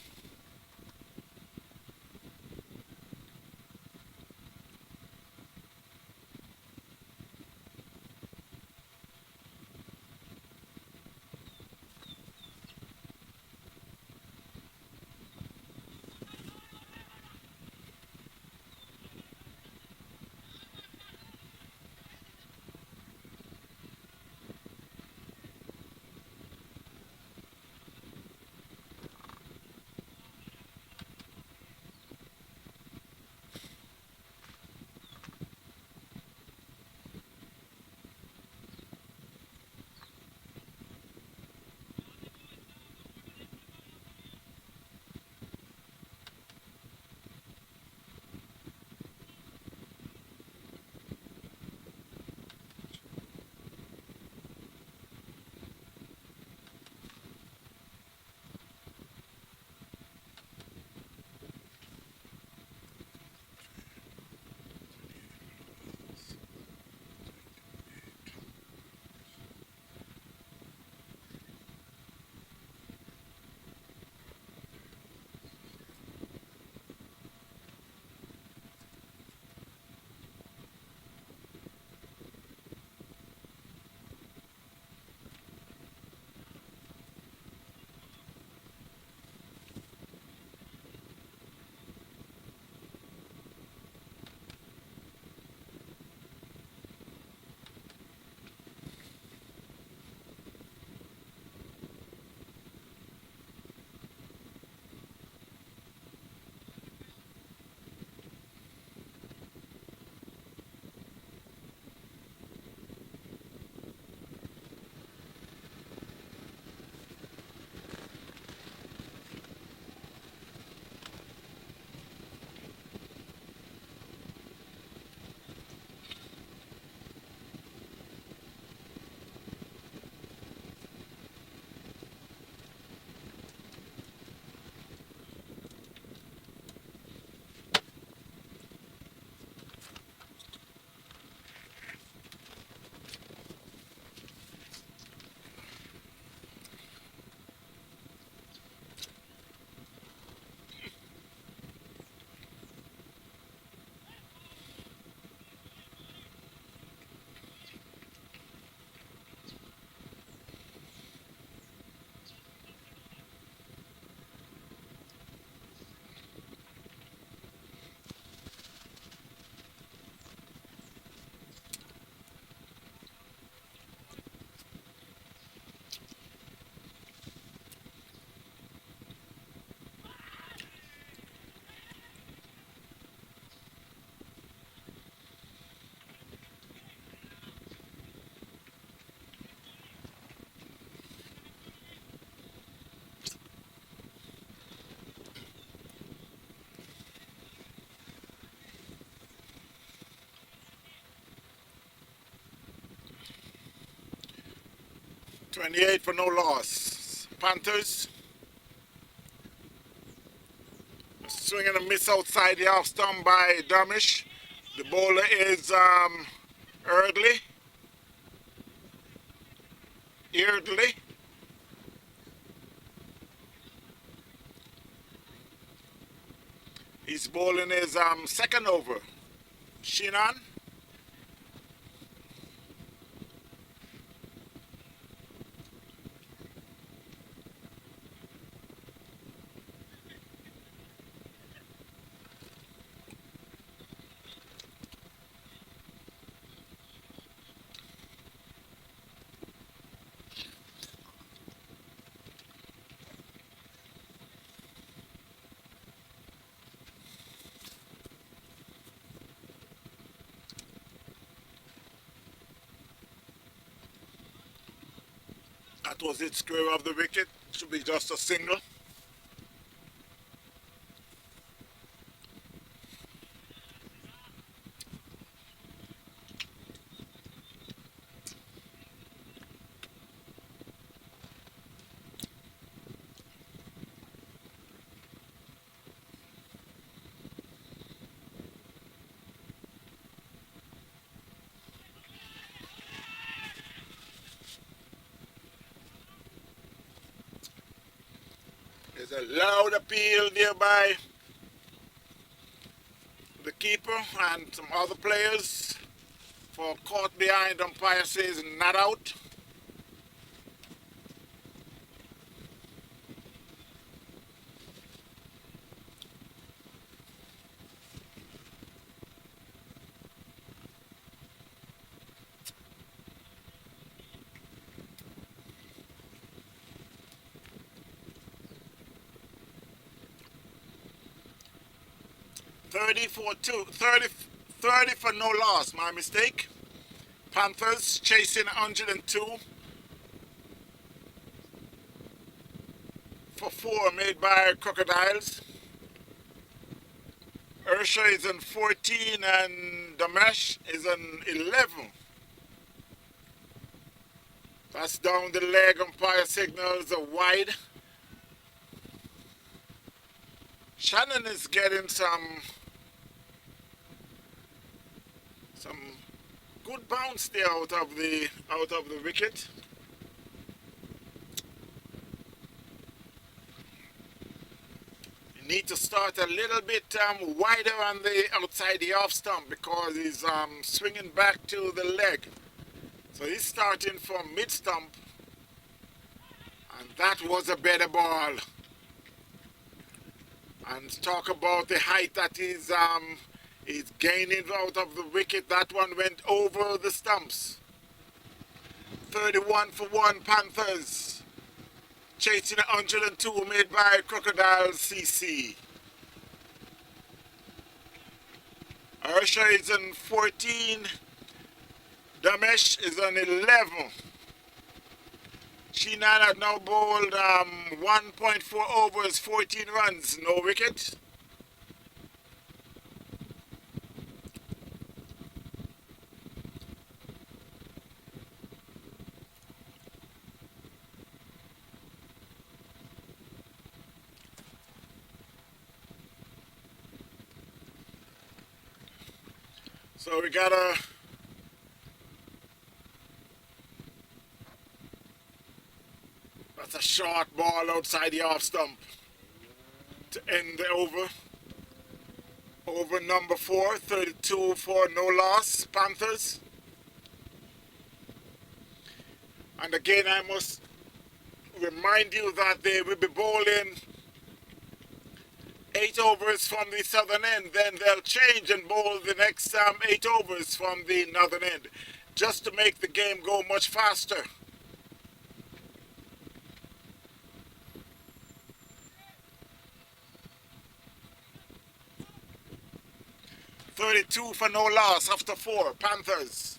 $28 for no loss. Panthers swing and a miss outside the off stump by Dumish. The bowler is Erdley. He's bowling his second over. Shinan. That was it, square of the wicket. Should be just a single. There's a loud appeal nearby the keeper and some other players for caught behind. Umpire says not out. Thirty for no loss, my mistake. Panthers chasing 102 for 4 made by Crocodiles. Ursha is on 14 and Damesh is on 11. That's down the leg. Umpire signals a wide. Shannon is getting some good bounce there out of the wicket. You need to start a little bit wider on the outside the off stump because he's swinging back to the leg. So he's starting from mid stump, and that was a better ball. And talk about the height that he's gaining out of the wicket. That one went over the stumps. 31 for 1 Panthers. Chasing 102 made by Crocodiles CC. Ursha is on 14. Damesh is on 11. Sheenan had now bowled 1.4 overs, 14 runs, no wicket. So we got that's a short ball outside the off stump to end the over. Over number 4, 32 for no loss, Panthers. And again, I must remind you that they will be bowling 8 overs from the southern end. Then they'll change and bowl the next 8 overs from the northern end, just to make the game go much faster. .32 for no loss after 4, Panthers.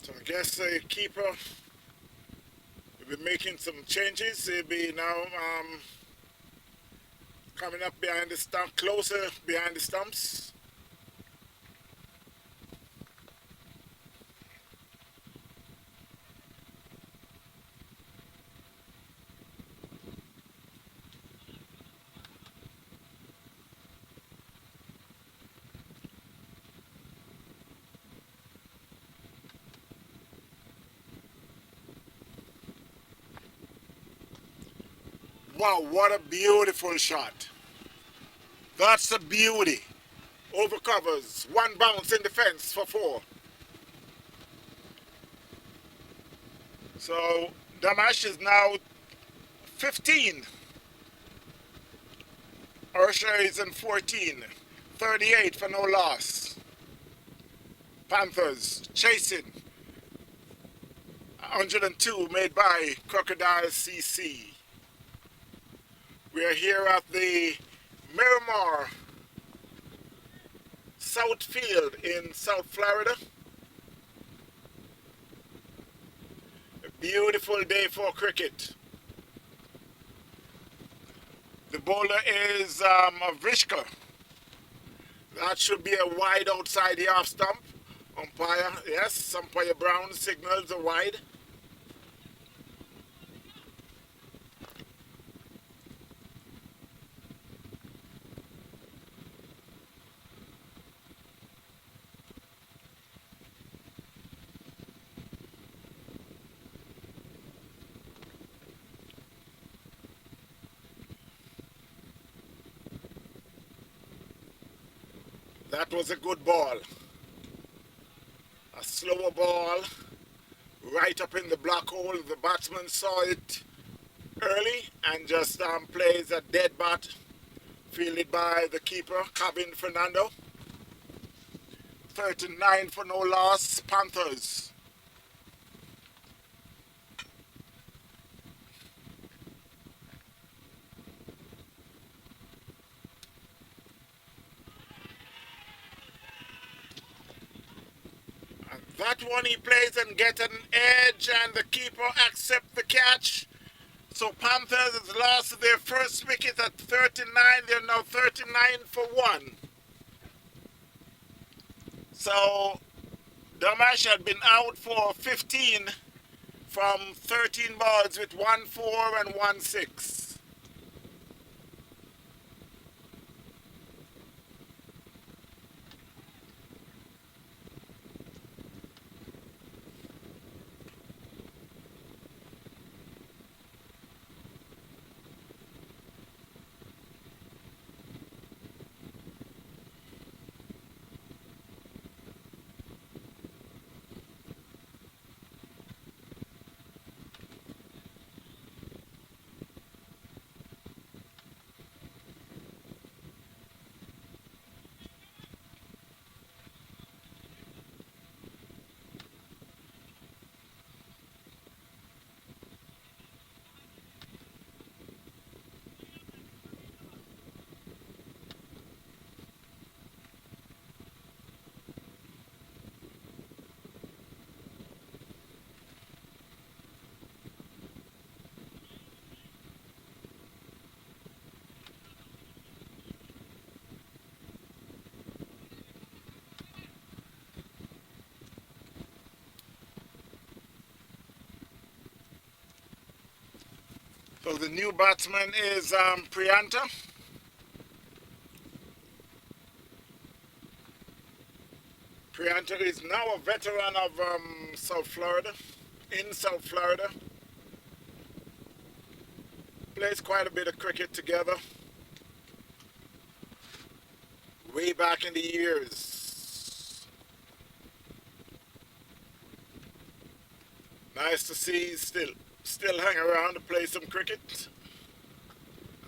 So I guess the keeper will be making some changes. He'll be now coming up behind the stump, closer behind the stumps. Wow, what a beautiful shot. That's a beauty. Overcovers, one bounce in defense for 4. So Damash is now 15. Ursher is in 14. 38 for no loss. Panthers chasing. 102 made by Crocodiles CC. We are here at the Miramar South Field in South Florida. A beautiful day for cricket. The bowler is Vrishka. That should be a wide outside the off stump. Umpire, yes, umpire Brown signals a wide. That was a good ball. A slower ball, right up in the black hole. The batsman saw it early and just plays a dead bat, fielded by the keeper, Cabin Fernando. 39 for no loss, Panthers. That one he plays and gets an edge, and the keeper accepts the catch. So Panthers has lost their first wicket at 39. They're now 39 for 1. So Damash had been out for 15 from 13 balls with 1-4 and 1-6. So the new batsman is Prianta. Prianta is now a veteran of South Florida, in South Florida. Plays quite a bit of cricket together. Way back in the years. Nice to see still hang around to play some cricket.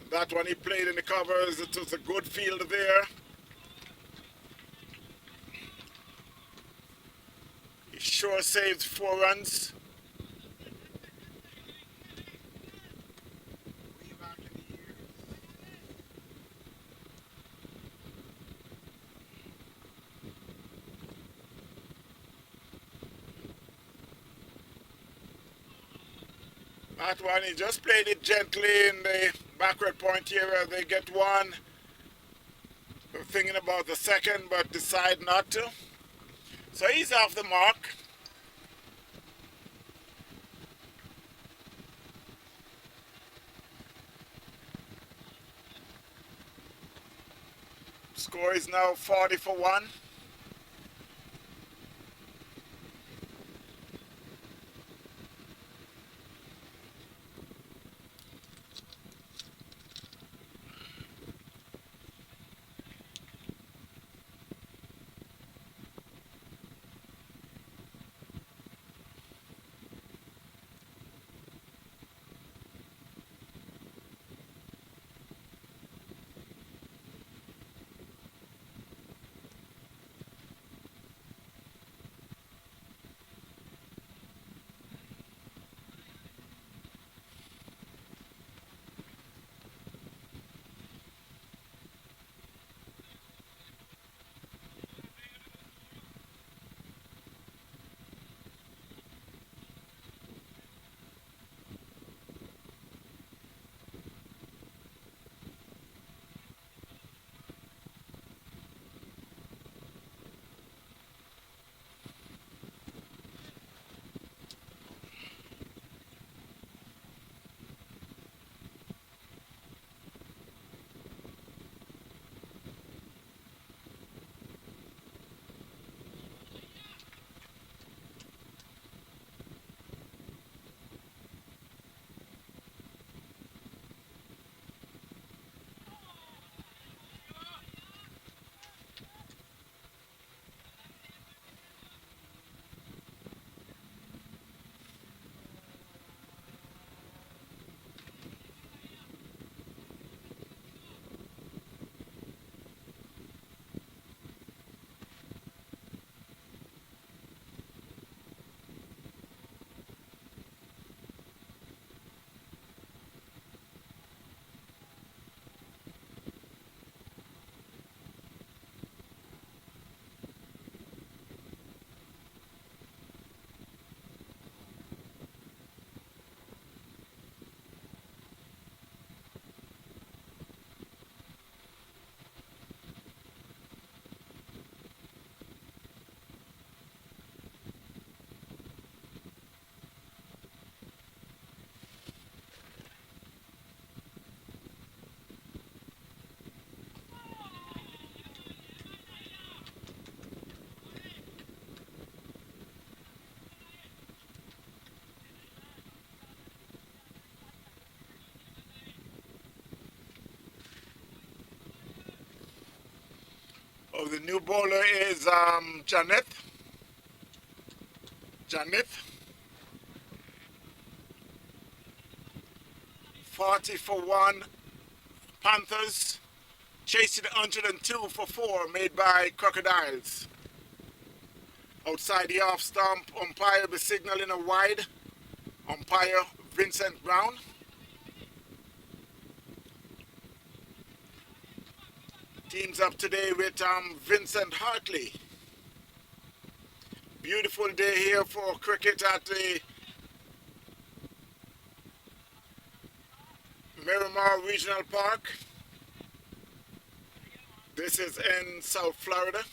That one he played in the covers, it was a good field there. He sure saved 4 runs. Way back in the years. That one, he just played it gently in the backward point area. They get one. Thinking about the second, but decide not to. So he's off the mark. Score is now 40-1. Oh, the new bowler is Janet. 40-1. Panthers chasing 102 for 4 made by Crocodiles. Outside the off stump, umpire be signaling a wide. Umpire Vincent Brown. Teams up today with Vincent Hartley. Beautiful day here for cricket at the Miramar Regional Park. This is in South Florida.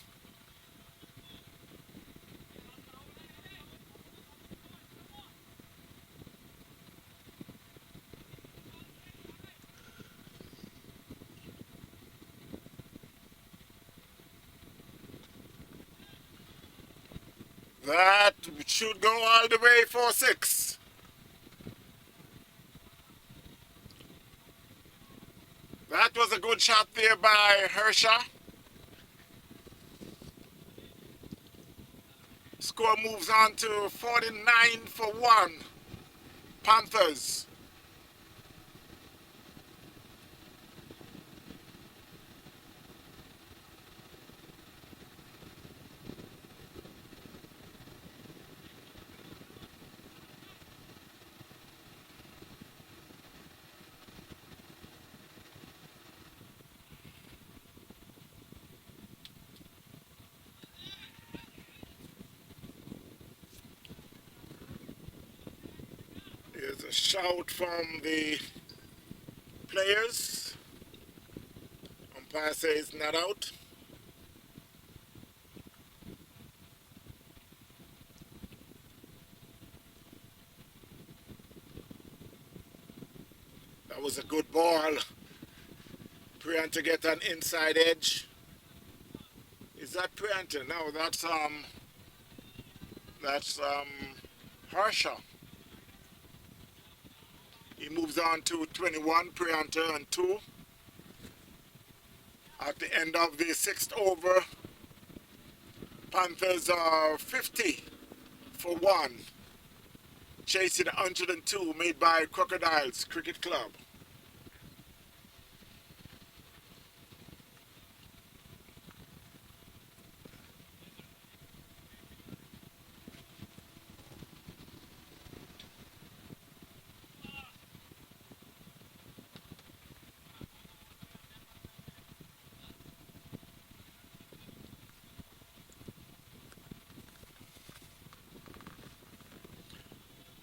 That should go all the way for 6. That was a good shot there by Hershaw. Score moves on to 49-1. Panthers. Here's There's a shout from the players. Umpire says not out. That was a good ball. Trying to get an inside edge. Is that Prianta? No, that's Harsha. He moves on to 21, Prianta and 2. At the end of the 6th over, Panthers are 50 for 1. Chasing 102 made by Crocodiles Cricket Club.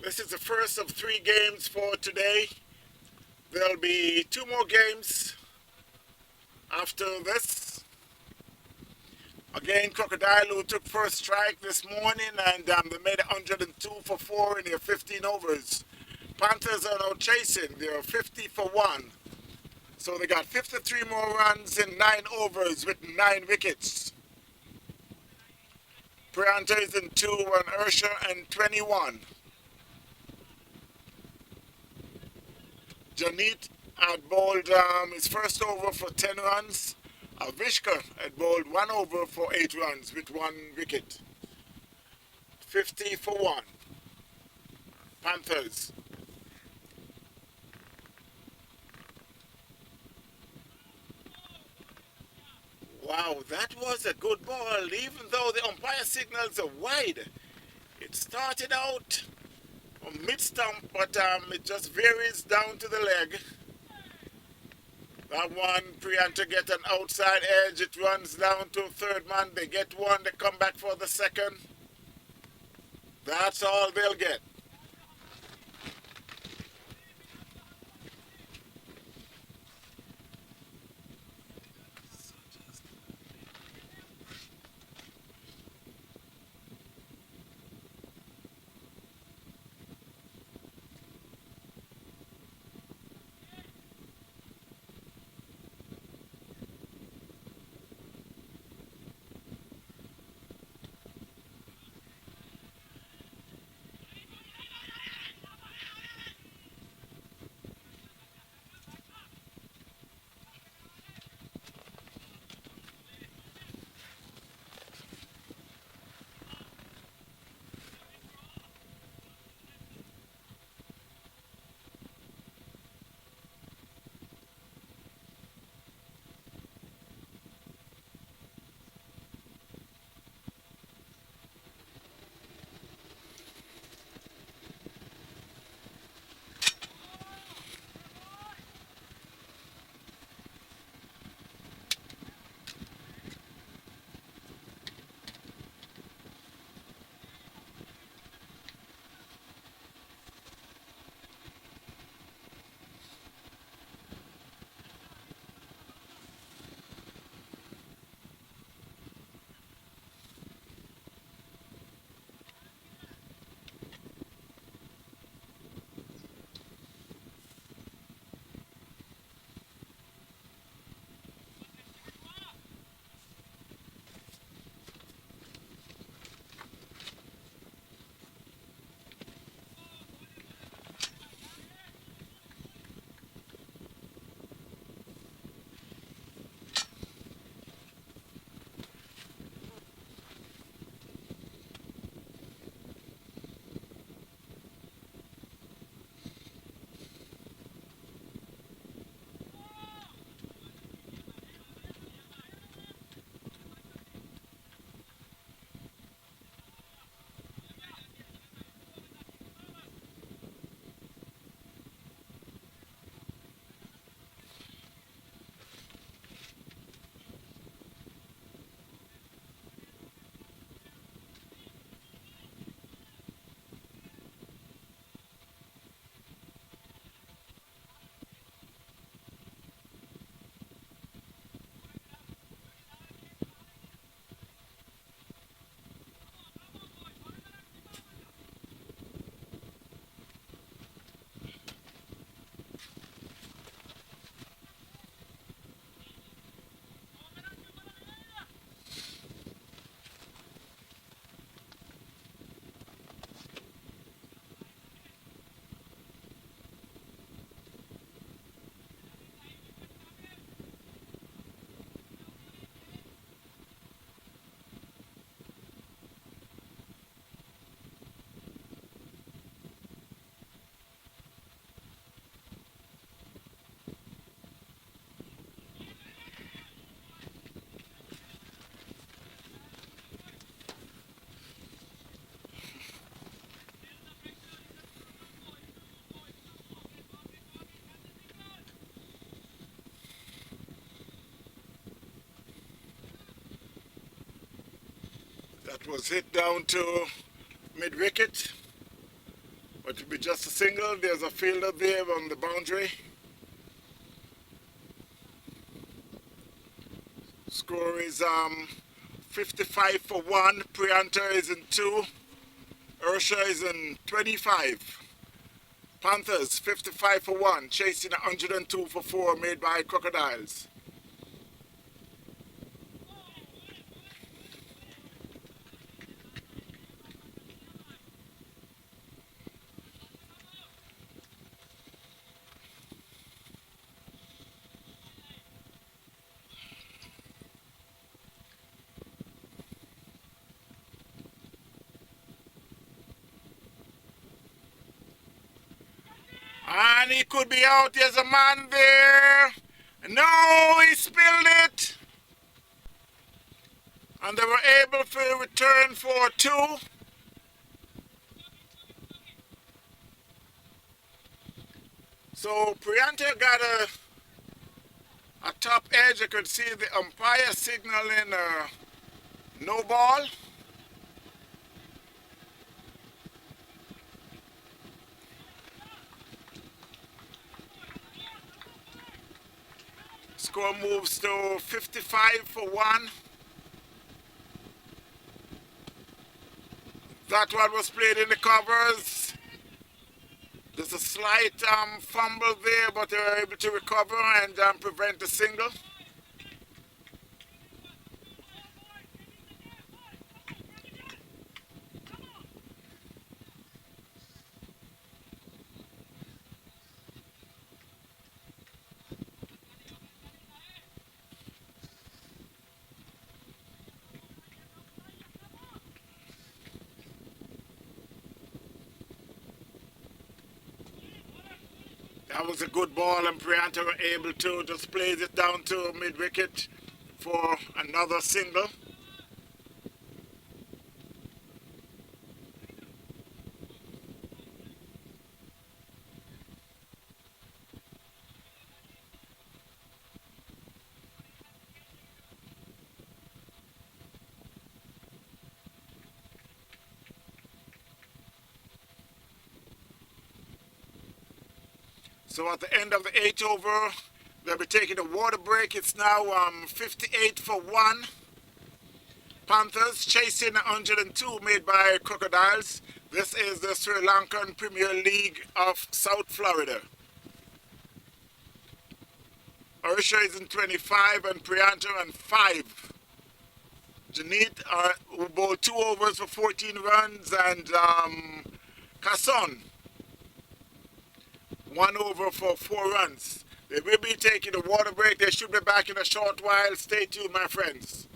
This is the first of 3 games for today. There'll be 2 more games after this. Again, Crocodile, who took first strike this morning, and they made 102 for 4 in their 15 overs. Panthers are now chasing. They're 50 for 1. So they got 53 more runs in 9 overs with 9 wickets. Prianta is in 2 and Ursha and 21. Janit had bowled his first over for 10 runs. Avishka had bowled 1 over for 8 runs with 1 wicket. 50 for 1. Panthers. Wow, that was a good ball, even though the umpire signals are wide. It started out mid-stump, but it just varies down to the leg. That one, Prianta get an outside edge, it runs down to third man, they get one, they come back for the second. That's all they'll get. That was hit down to mid-wicket, but it will be just a single. There's a fielder there on the boundary. Score is 55 for 1. Prianta is in 2. Ursha is in 25. Panthers 55 for 1, chasing 102 for 4 made by Crocodiles. And he could be out. There's a man there. No, he spilled it. And they were able to return for 2. So Prianta got a top edge. You could see the umpire signaling no ball. Score moves to 55 for 1. That one was played in the covers. There's a slight fumble there, but they were able to recover and prevent the single. That was a good ball, and Prianta were able to just play it down to mid-wicket for another single. So at the end of the 8th over, they'll be taking a water break. It's now 58 for 1. Panthers chasing 102 made by Crocodiles. This is the Sri Lankan Premier League of South Florida. Ursha is in 25 and Prianta in 5. Janeet who bowled 2 overs for 14 runs, and Kasson 1 over for 4 runs. They will be taking a water break. They should be back in a short while. Stay tuned, my friends.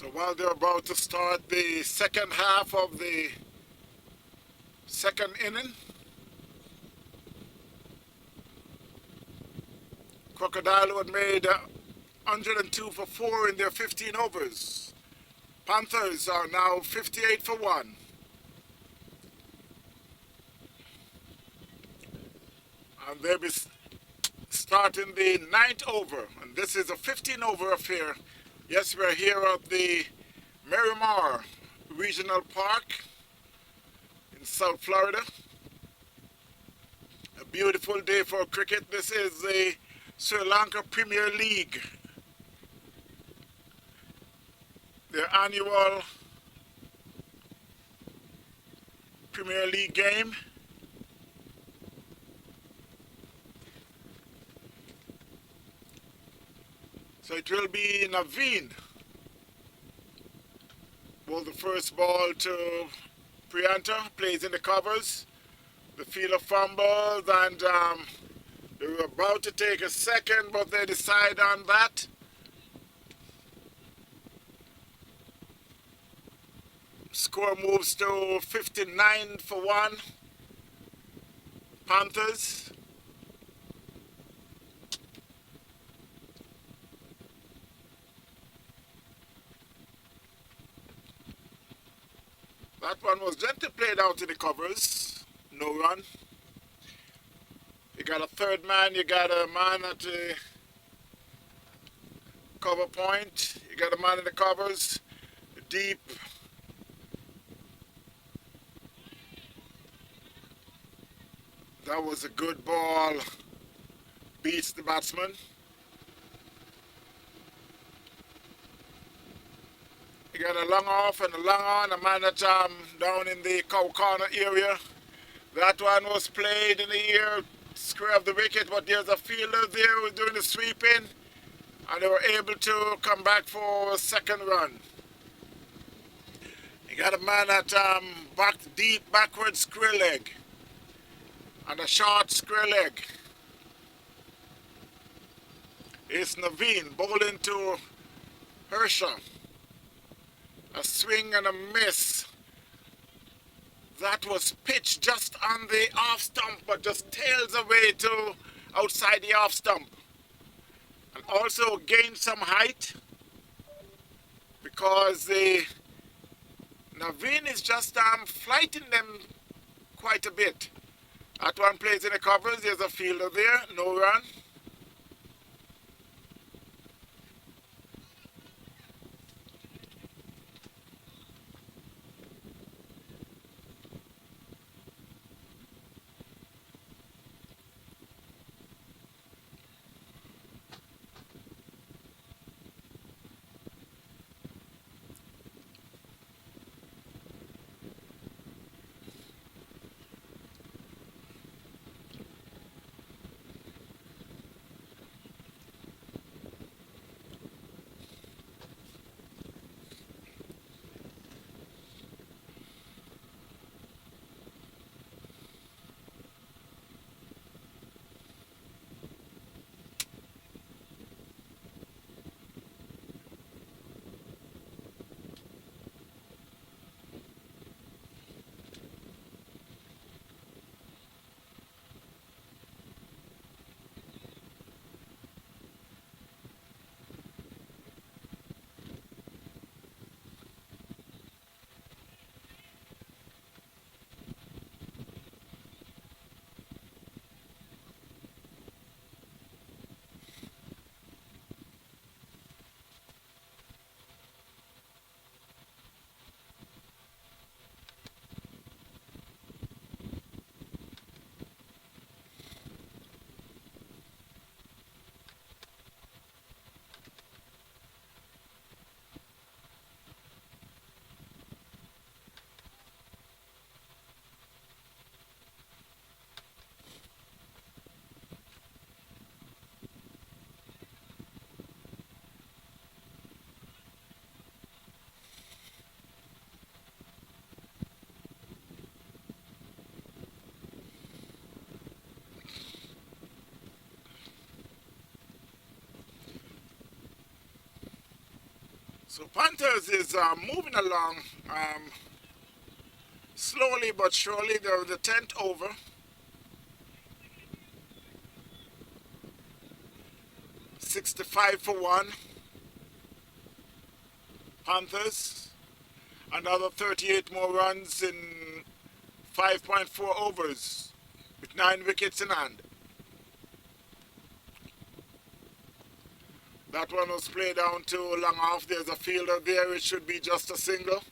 So while they're about to start the second half of the second inning, Crocodile had made 102 for 4 in their 15 overs. Panthers are now 58 for 1. And they'll be starting the 9th over. And this is a 15-over affair. Yes, we're here at the Miramar Regional Park in South Florida. A beautiful day for cricket. This is the Sri Lanka Premier League, their annual Premier League game. So it will be Naveen. Bowls the first ball to Prianta, plays in the covers. The fielder fumbles, and they were about to take a second, but they decide on that. Score moves to 59 for 1. Panthers. That one was gently played out in the covers. No run. You got a third man. You got a man at the cover point. You got a man in the covers. Deep. That was a good ball. Beats the batsman. You got a long off and a long on, a man that's down in the cow corner area. That one was played in the air, square of the wicket, but there's a fielder there who's doing the sweeping, and they were able to come back for a second run. You got a man at back deep backward square leg, and a short square leg. It's Naveen bowling to Hersha. A swing and a miss. That was pitched just on the off stump, but just tails away to outside the off stump. And also gained some height because the Naveen is just flighting them quite a bit. That one plays in the covers. There's a fielder there. No run. So Panthers is moving along slowly but surely. They're the 10th over. 65 for 1. Panthers. Another 38 more runs in 5.4 overs with 9 wickets in hand. That one was played down to long off. There's a fielder there. It should be just a single.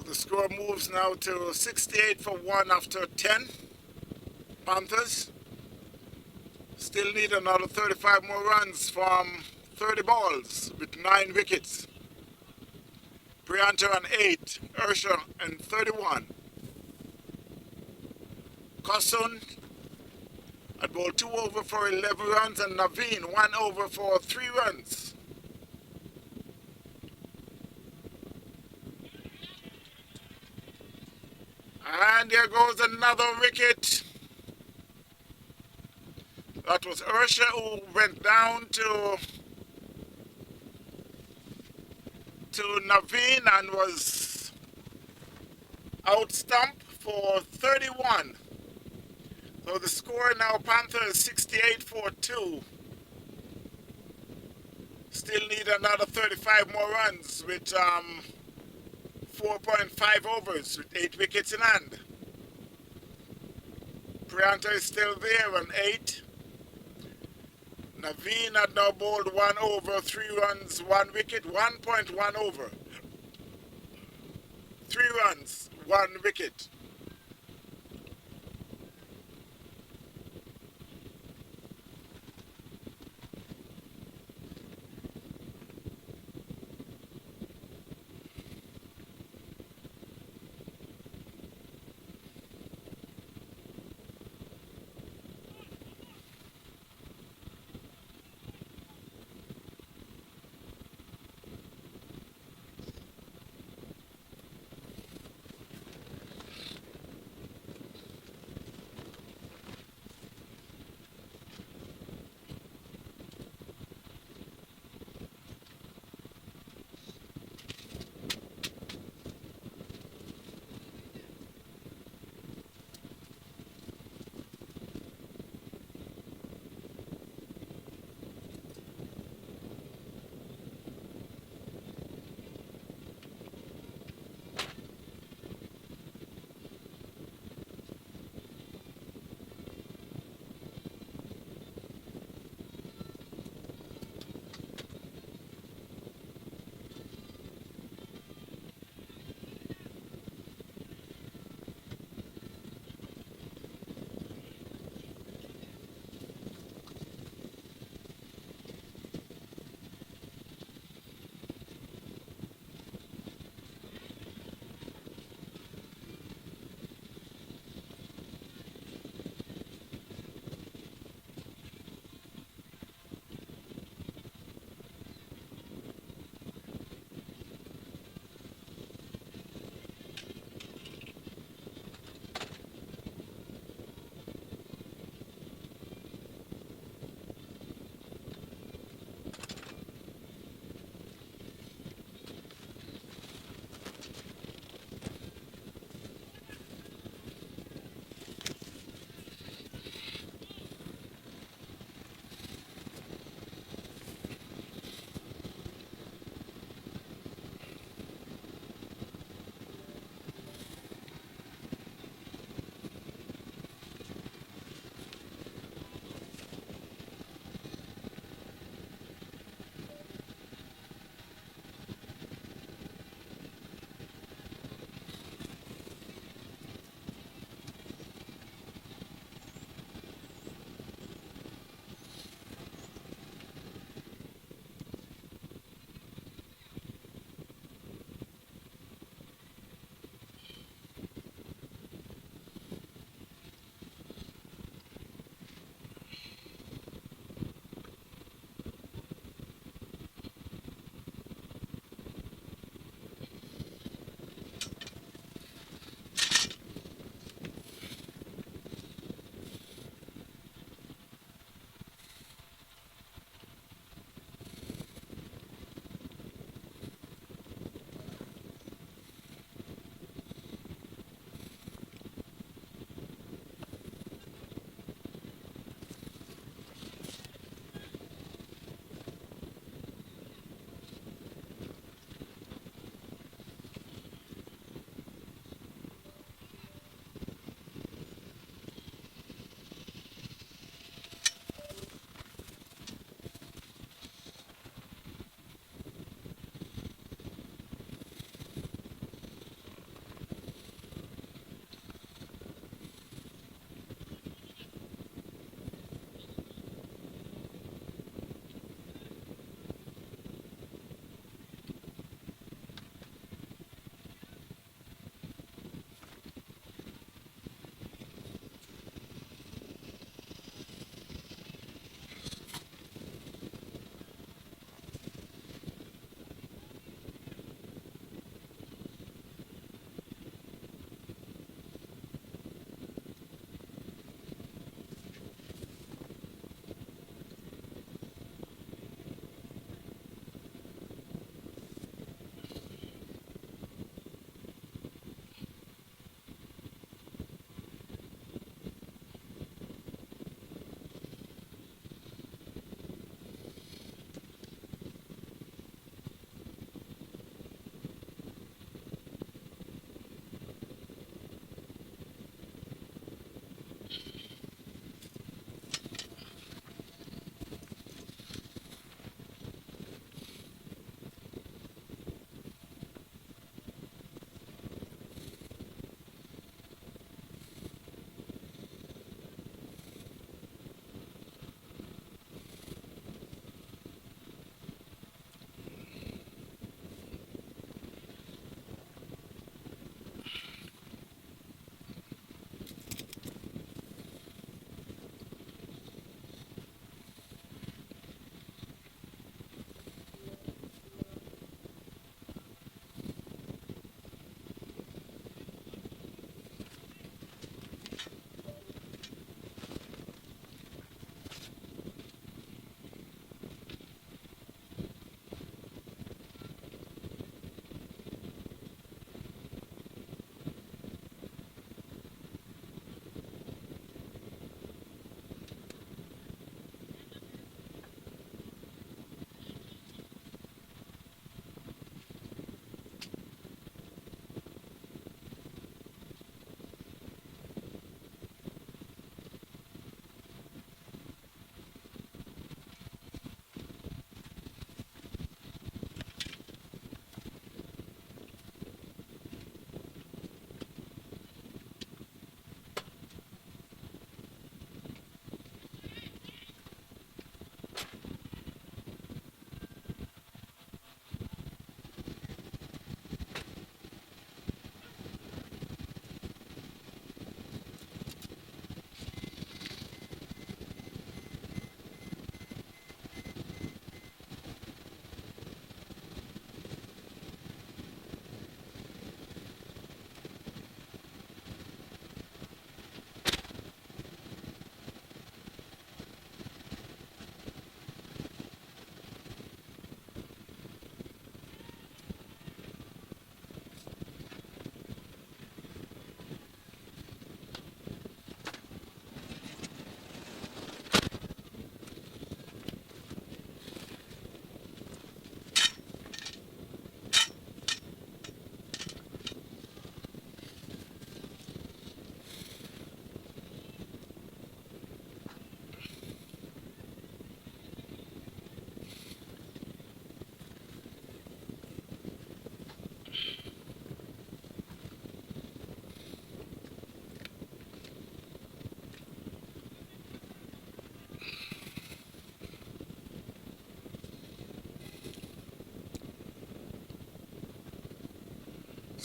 The score moves now to 68 for 1 after 10. Panthers still need another 35 more runs from 30 balls with 9 wickets. Priyanto on 8, Ursha and 31. Kosun at ball 2 over for 11 runs, and Naveen 1 over for 3 runs. And there goes another wicket. That was Ursha who went down to Naveen and was out stump for 31. So the score now, Panthers 68 for 2. Still need another 35 more runs with 4.5 overs with 8 wickets in hand. Priyanto is still there on 8. Naveen had now bowled 1 over, 3 runs, 1 wicket, 1.1 over. 3 runs, 1 wicket.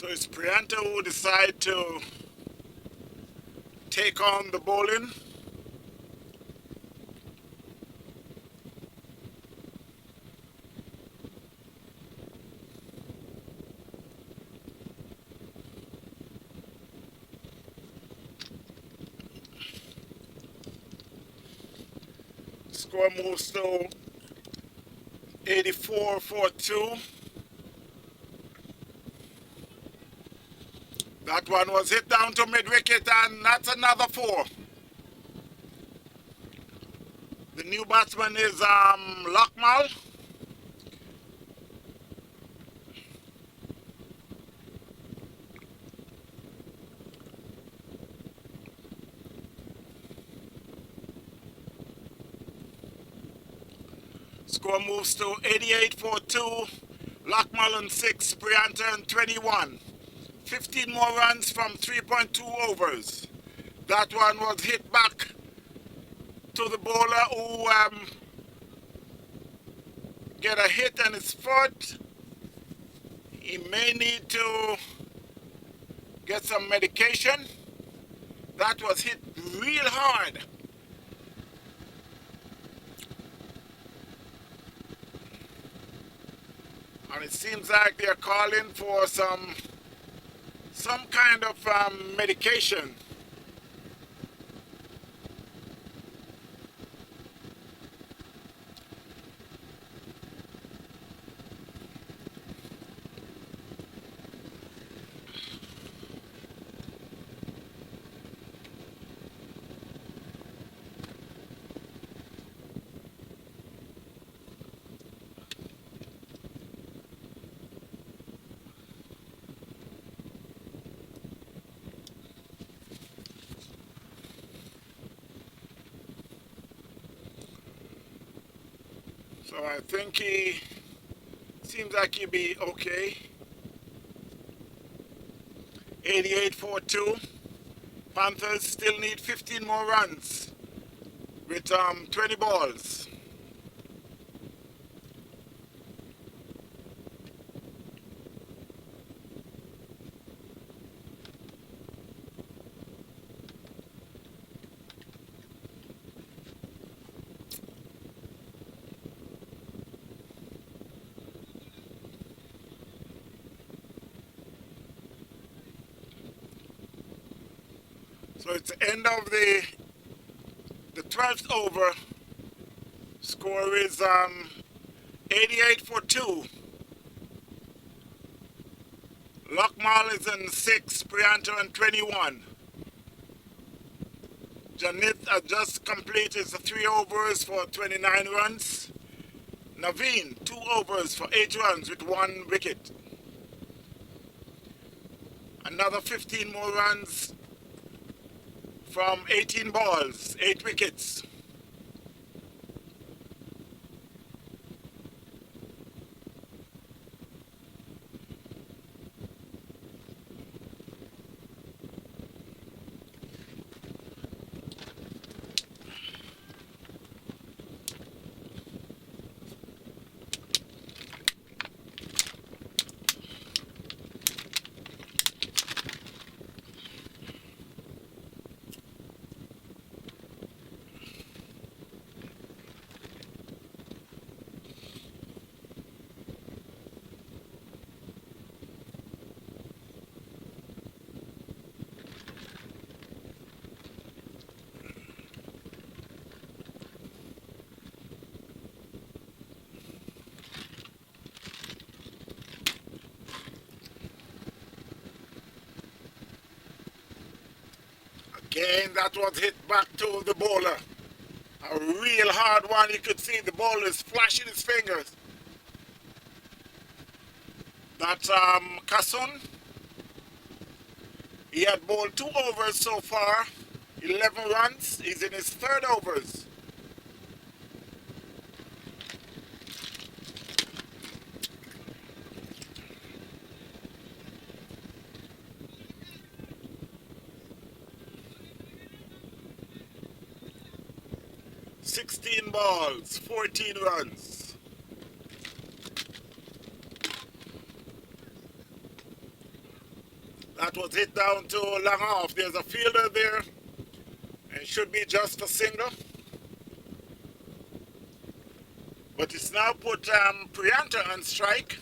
So it's Prianta who decide to take on the bowling. Score moves to 84-42. That one was hit down to mid-wicket, and that's another 4. The new batsman is Lakmal. Score moves to 88-42. Lakmal on 6, Prianta on 21. 15 more runs from 3.2 overs. That one was hit back to the bowler who get a hit on his foot. He may need to get some medication. That was hit real hard. And it seems like they're calling for some kind of medication. So I think he seems like he'll be okay. 88-42. Panthers still need 15 more runs with 20 balls. So it's the end of the 12th over. Score is 88-2. Lakmal is in 6, Prianta in 21. Janit has just completed the 3 overs for 29 runs. Naveen, 2 overs for 8 runs with 1 wicket. Another 15 more runs from 18 balls, 8 wickets. Again, that was hit back to the bowler. A real hard one. You could see the bowler is flashing his fingers. That's Kasun. He had bowled 2 overs so far, 11 runs. He's in his 3rd overs. Balls, 14 runs. that was hit down to long off. There's a fielder there, and it should be just a single. But it's now put Prianta on strike.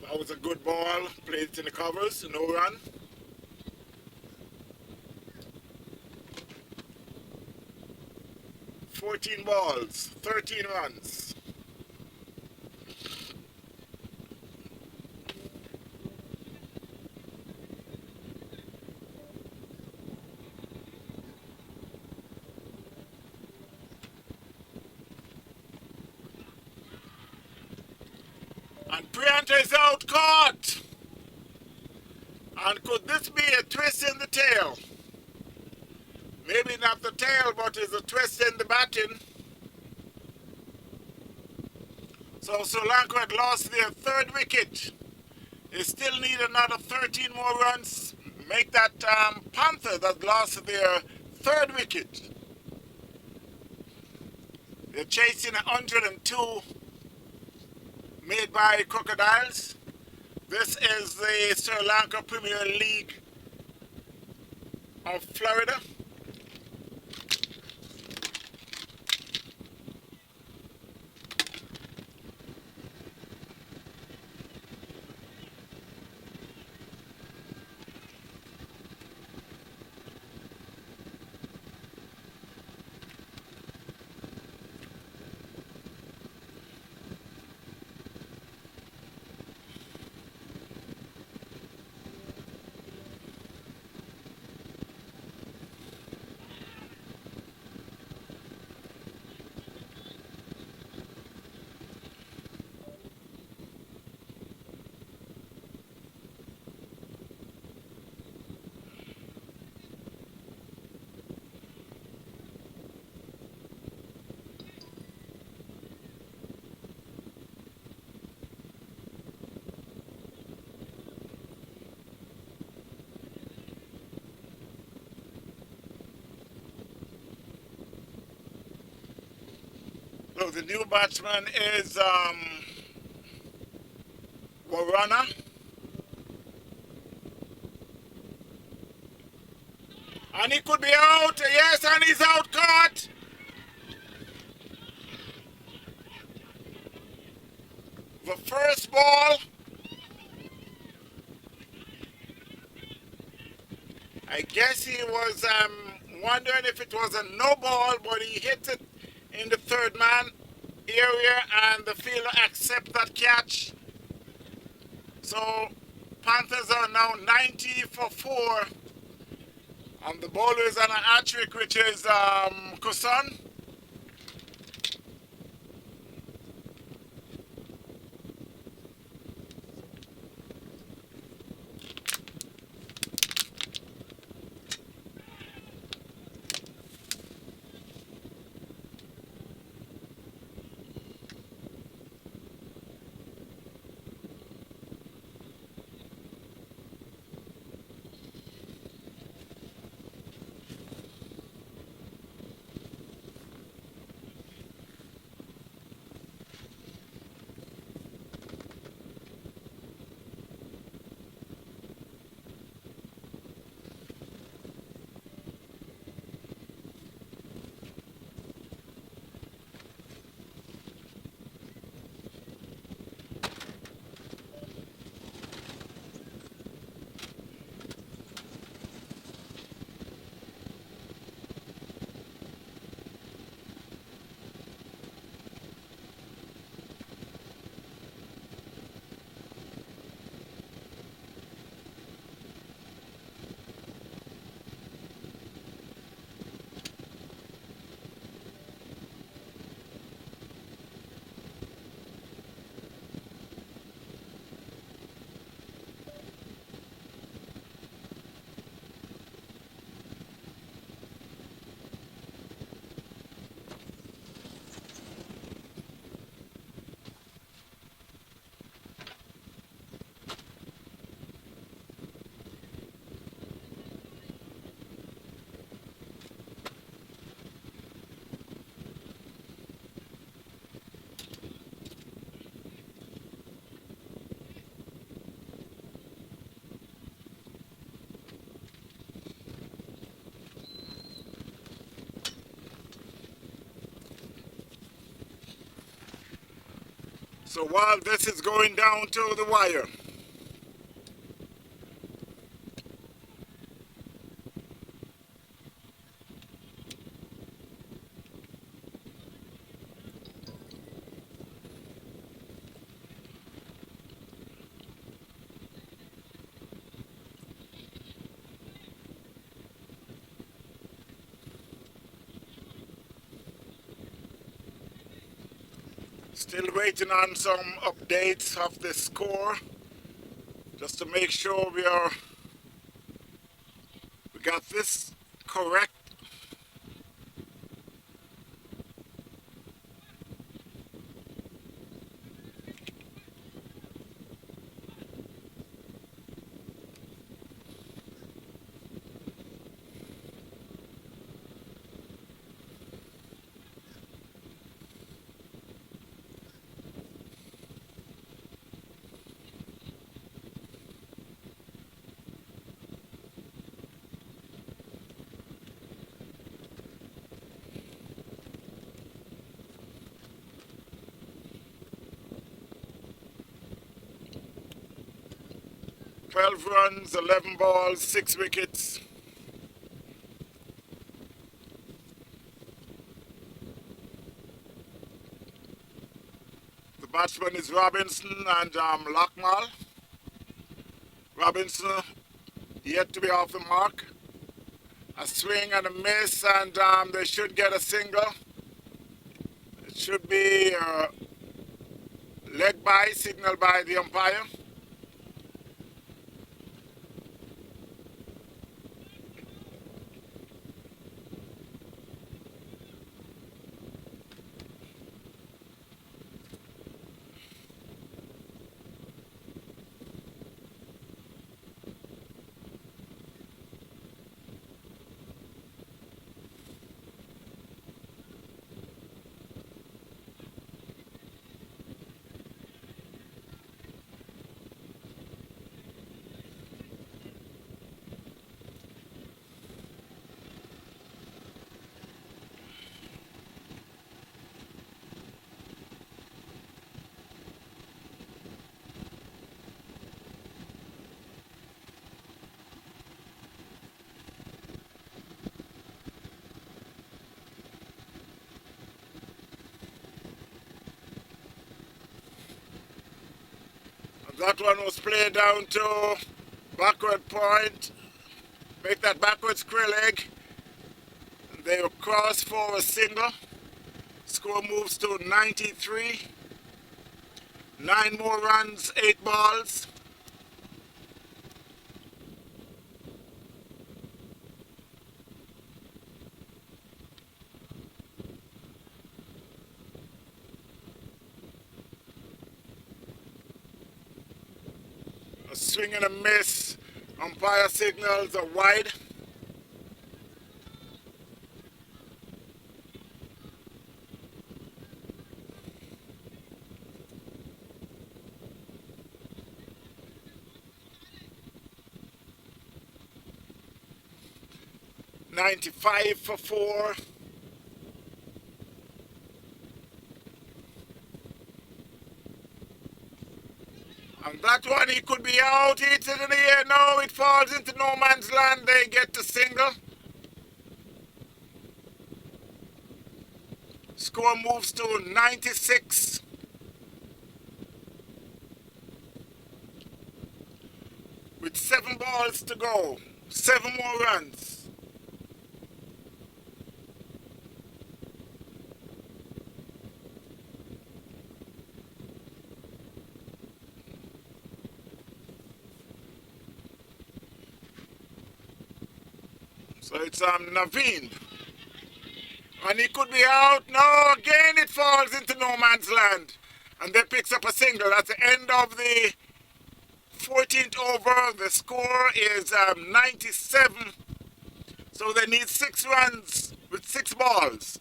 That was a good ball, played it in the covers, no run. "14 balls, 13 runs. And Prianta is out caught. And could this be a twist in the tail? Maybe not the tail, but it's a twist in the batting. So Sri Lanka had lost their third wicket. They still need another 13 more runs. Make that Panthers that lost their third wicket. They're chasing 102 made by Crocodiles. This is the Sri Lanka Premier League of Florida. So the new batsman is Warana. And he could be out. Yes, and he's out caught. The first ball. I guess he was wondering if it was a no ball, but he hit it in the third man area and the fielder accept that catch. So Panthers are now 90 for 4. And the bowler is on a hat-trick, which is Kusan. So while this is going down to the wire, still waiting on some updates of the score, just to make sure we got this correct. "12 runs, 11 balls, 6 wickets." The batsman is Robinson and Lockmal. Robinson yet to be off the mark. A swing and a miss, and they should get a single. It should be leg by, signal by the umpire. That one was played down to backward point. Make that backward square leg. They will cross for a single. Score moves to 93. 9 more runs, 8 balls. A swing and a miss. Umpire signals a wide. "95 for 4. And that one, he could be out. Hits it in the air. No, it falls into no man's land. They get the single. Score moves to 96. With 7 balls to go. 7 more runs. So it's Naveen. And he could be out. No, again it falls into no man's land. And they picks up a single. That's the end of the 14th over. The score is 97. So they need 6 runs with 6 balls.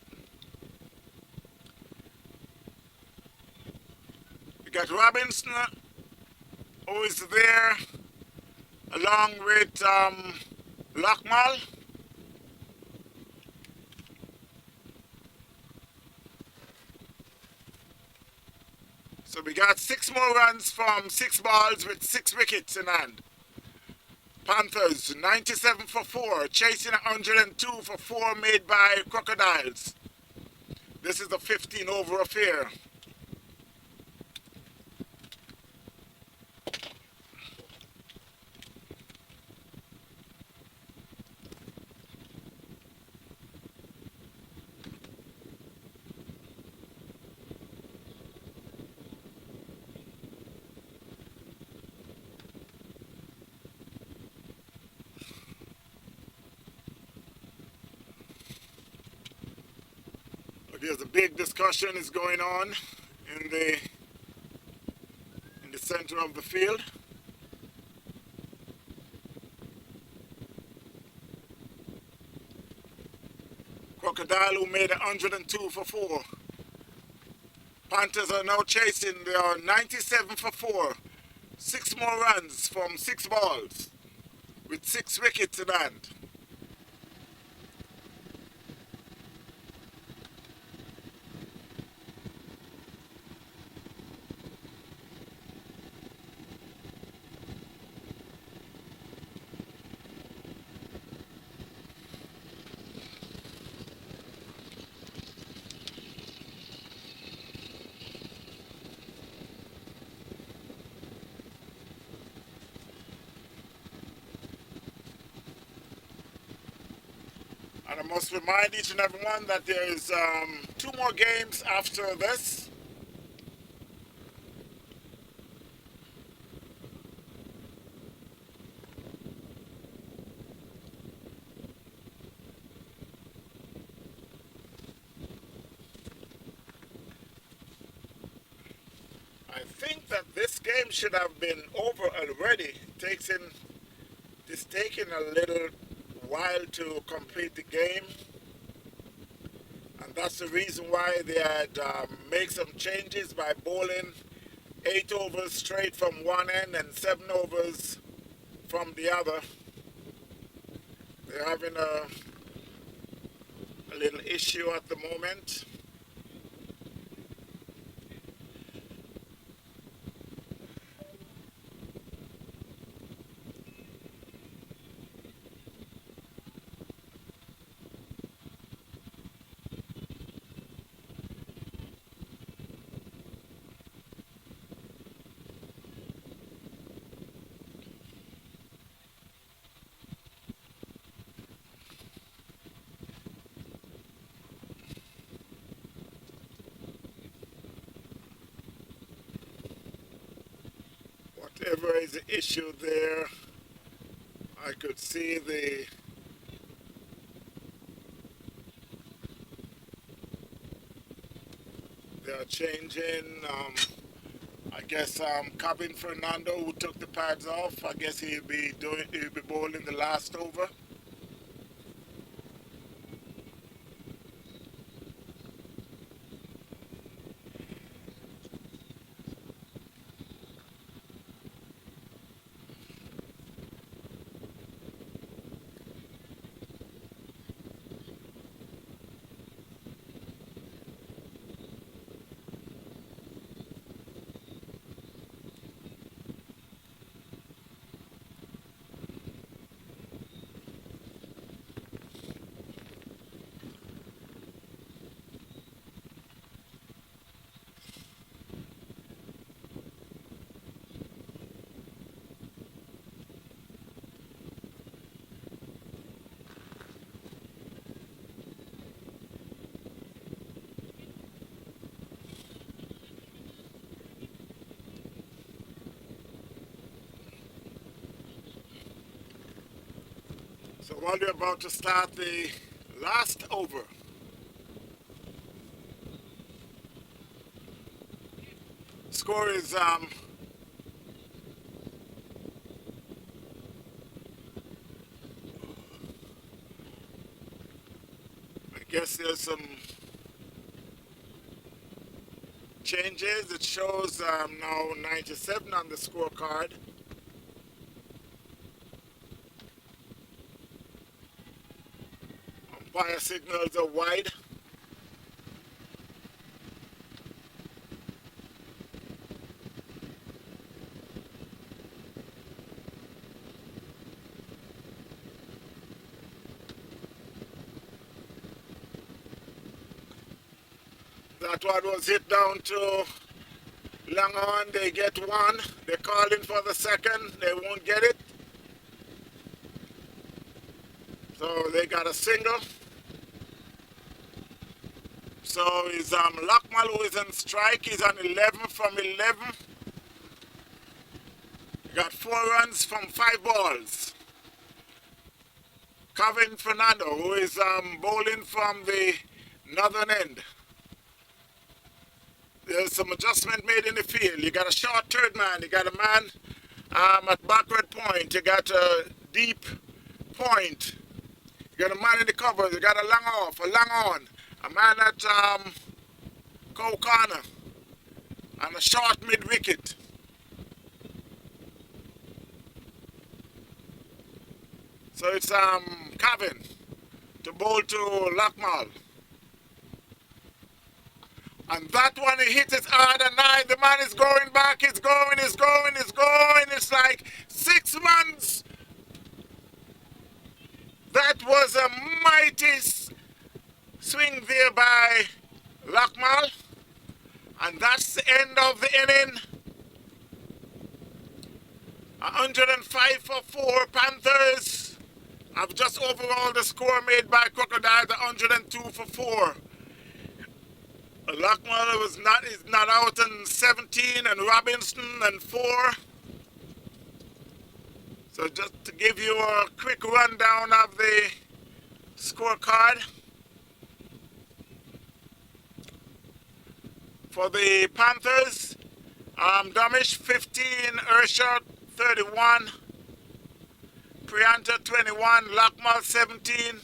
We got Robinson, who is there, along with Lockmal. So we got 6 more runs from 6 balls with 6 wickets in hand. Panthers 97 for 4, chasing 102 for 4 made by Crocodiles. This is a 15 over affair. There's a big discussion is going on in the center of the field. Crocodile, who made 102 for 4. Panthers are now chasing. They are 97 for 4. 6 more runs from 6 balls with 6 wickets in hand. And I must remind each and every one that there is 2 more games after this. I think that this game should have been over already. It's taking a little while to complete the game, and that's the reason why they had made some changes by bowling 8 overs straight from one end and 7 overs from the other. They're having a little issue at the moment. Whatever is the issue there, I could see they are changing. I guess Cabin Fernando, who took the pads off, I guess he'll be bowling the last over. So while we're about to start the last over, score is I guess there's some changes. It shows now 97 on the scorecard. Umpire signals are wide. That one was hit down to Lankan. They get one. They're calling for the second. They won't get it. So they got a single. So it's Lakmal who is on strike. He's on 11 from 11. He got 4 runs from 5 balls. Kevin Fernando, who is bowling from the northern end. There's some adjustment made in the field. You got a short third man. You got a man at backward point. You got a deep point. You got a man in the covers. You got a long off, a long on. A man at corner. And a short mid wicket. So it's Kevin to bowl to Lakmal. And that one, he hit it hard and high. The man is going back. It's going. It's like 6 months. That was a mighty swing there by Lakmal. And that's the end of the inning. 105 for 4 Panthers. I've just overall the score made by Crocodiles, 102 for 4. Lakmal is not out in 17 and Robinson and 4. So just to give you a quick rundown of the scorecard. For the Panthers, Dumish 15, Urshot 31, Prianta 21, Lakmal 17,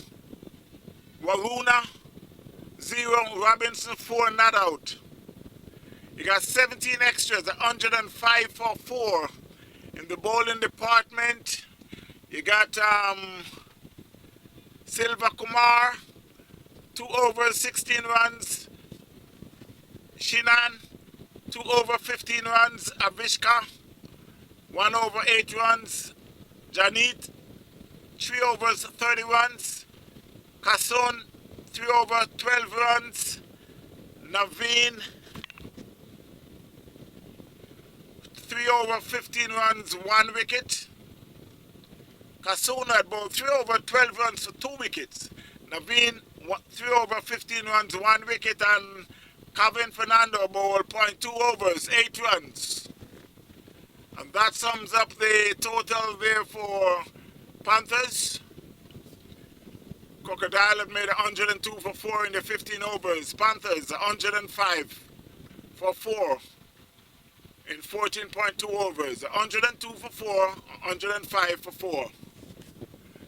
Waruna 0, Robinson 4, not out. You got 17 extras, 105 for 4. In the bowling department, you got Silva Kumar, 2 overs, 16 runs. Shinan, 2 over, 15 runs. Avishka, 1 over, 8 runs. Janit, 3 overs, 30 runs. Kasun, 3 over, 12 runs. Naveen, 3 over, 15 runs, 1 wicket. Kasun had about 3 over, 12 runs for 2 wickets. Naveen, 3 over, 15 runs, 1 wicket. And Kevin Fernando bowled 0.2 overs, 8 runs. And that sums up the total there for Panthers. Crocodile have made 102 for 4 in the 15 overs. Panthers 105 for 4 in 14.2 overs. 102 for 4, 105 for 4.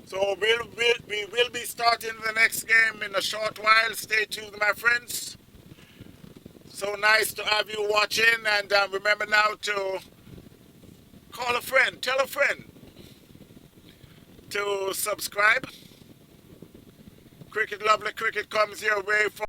So we will be starting the next game in a short while. Stay tuned, my friends. So nice to have you watching, and remember now to call a friend, tell a friend to subscribe. Cricket Lovely Cricket comes your way from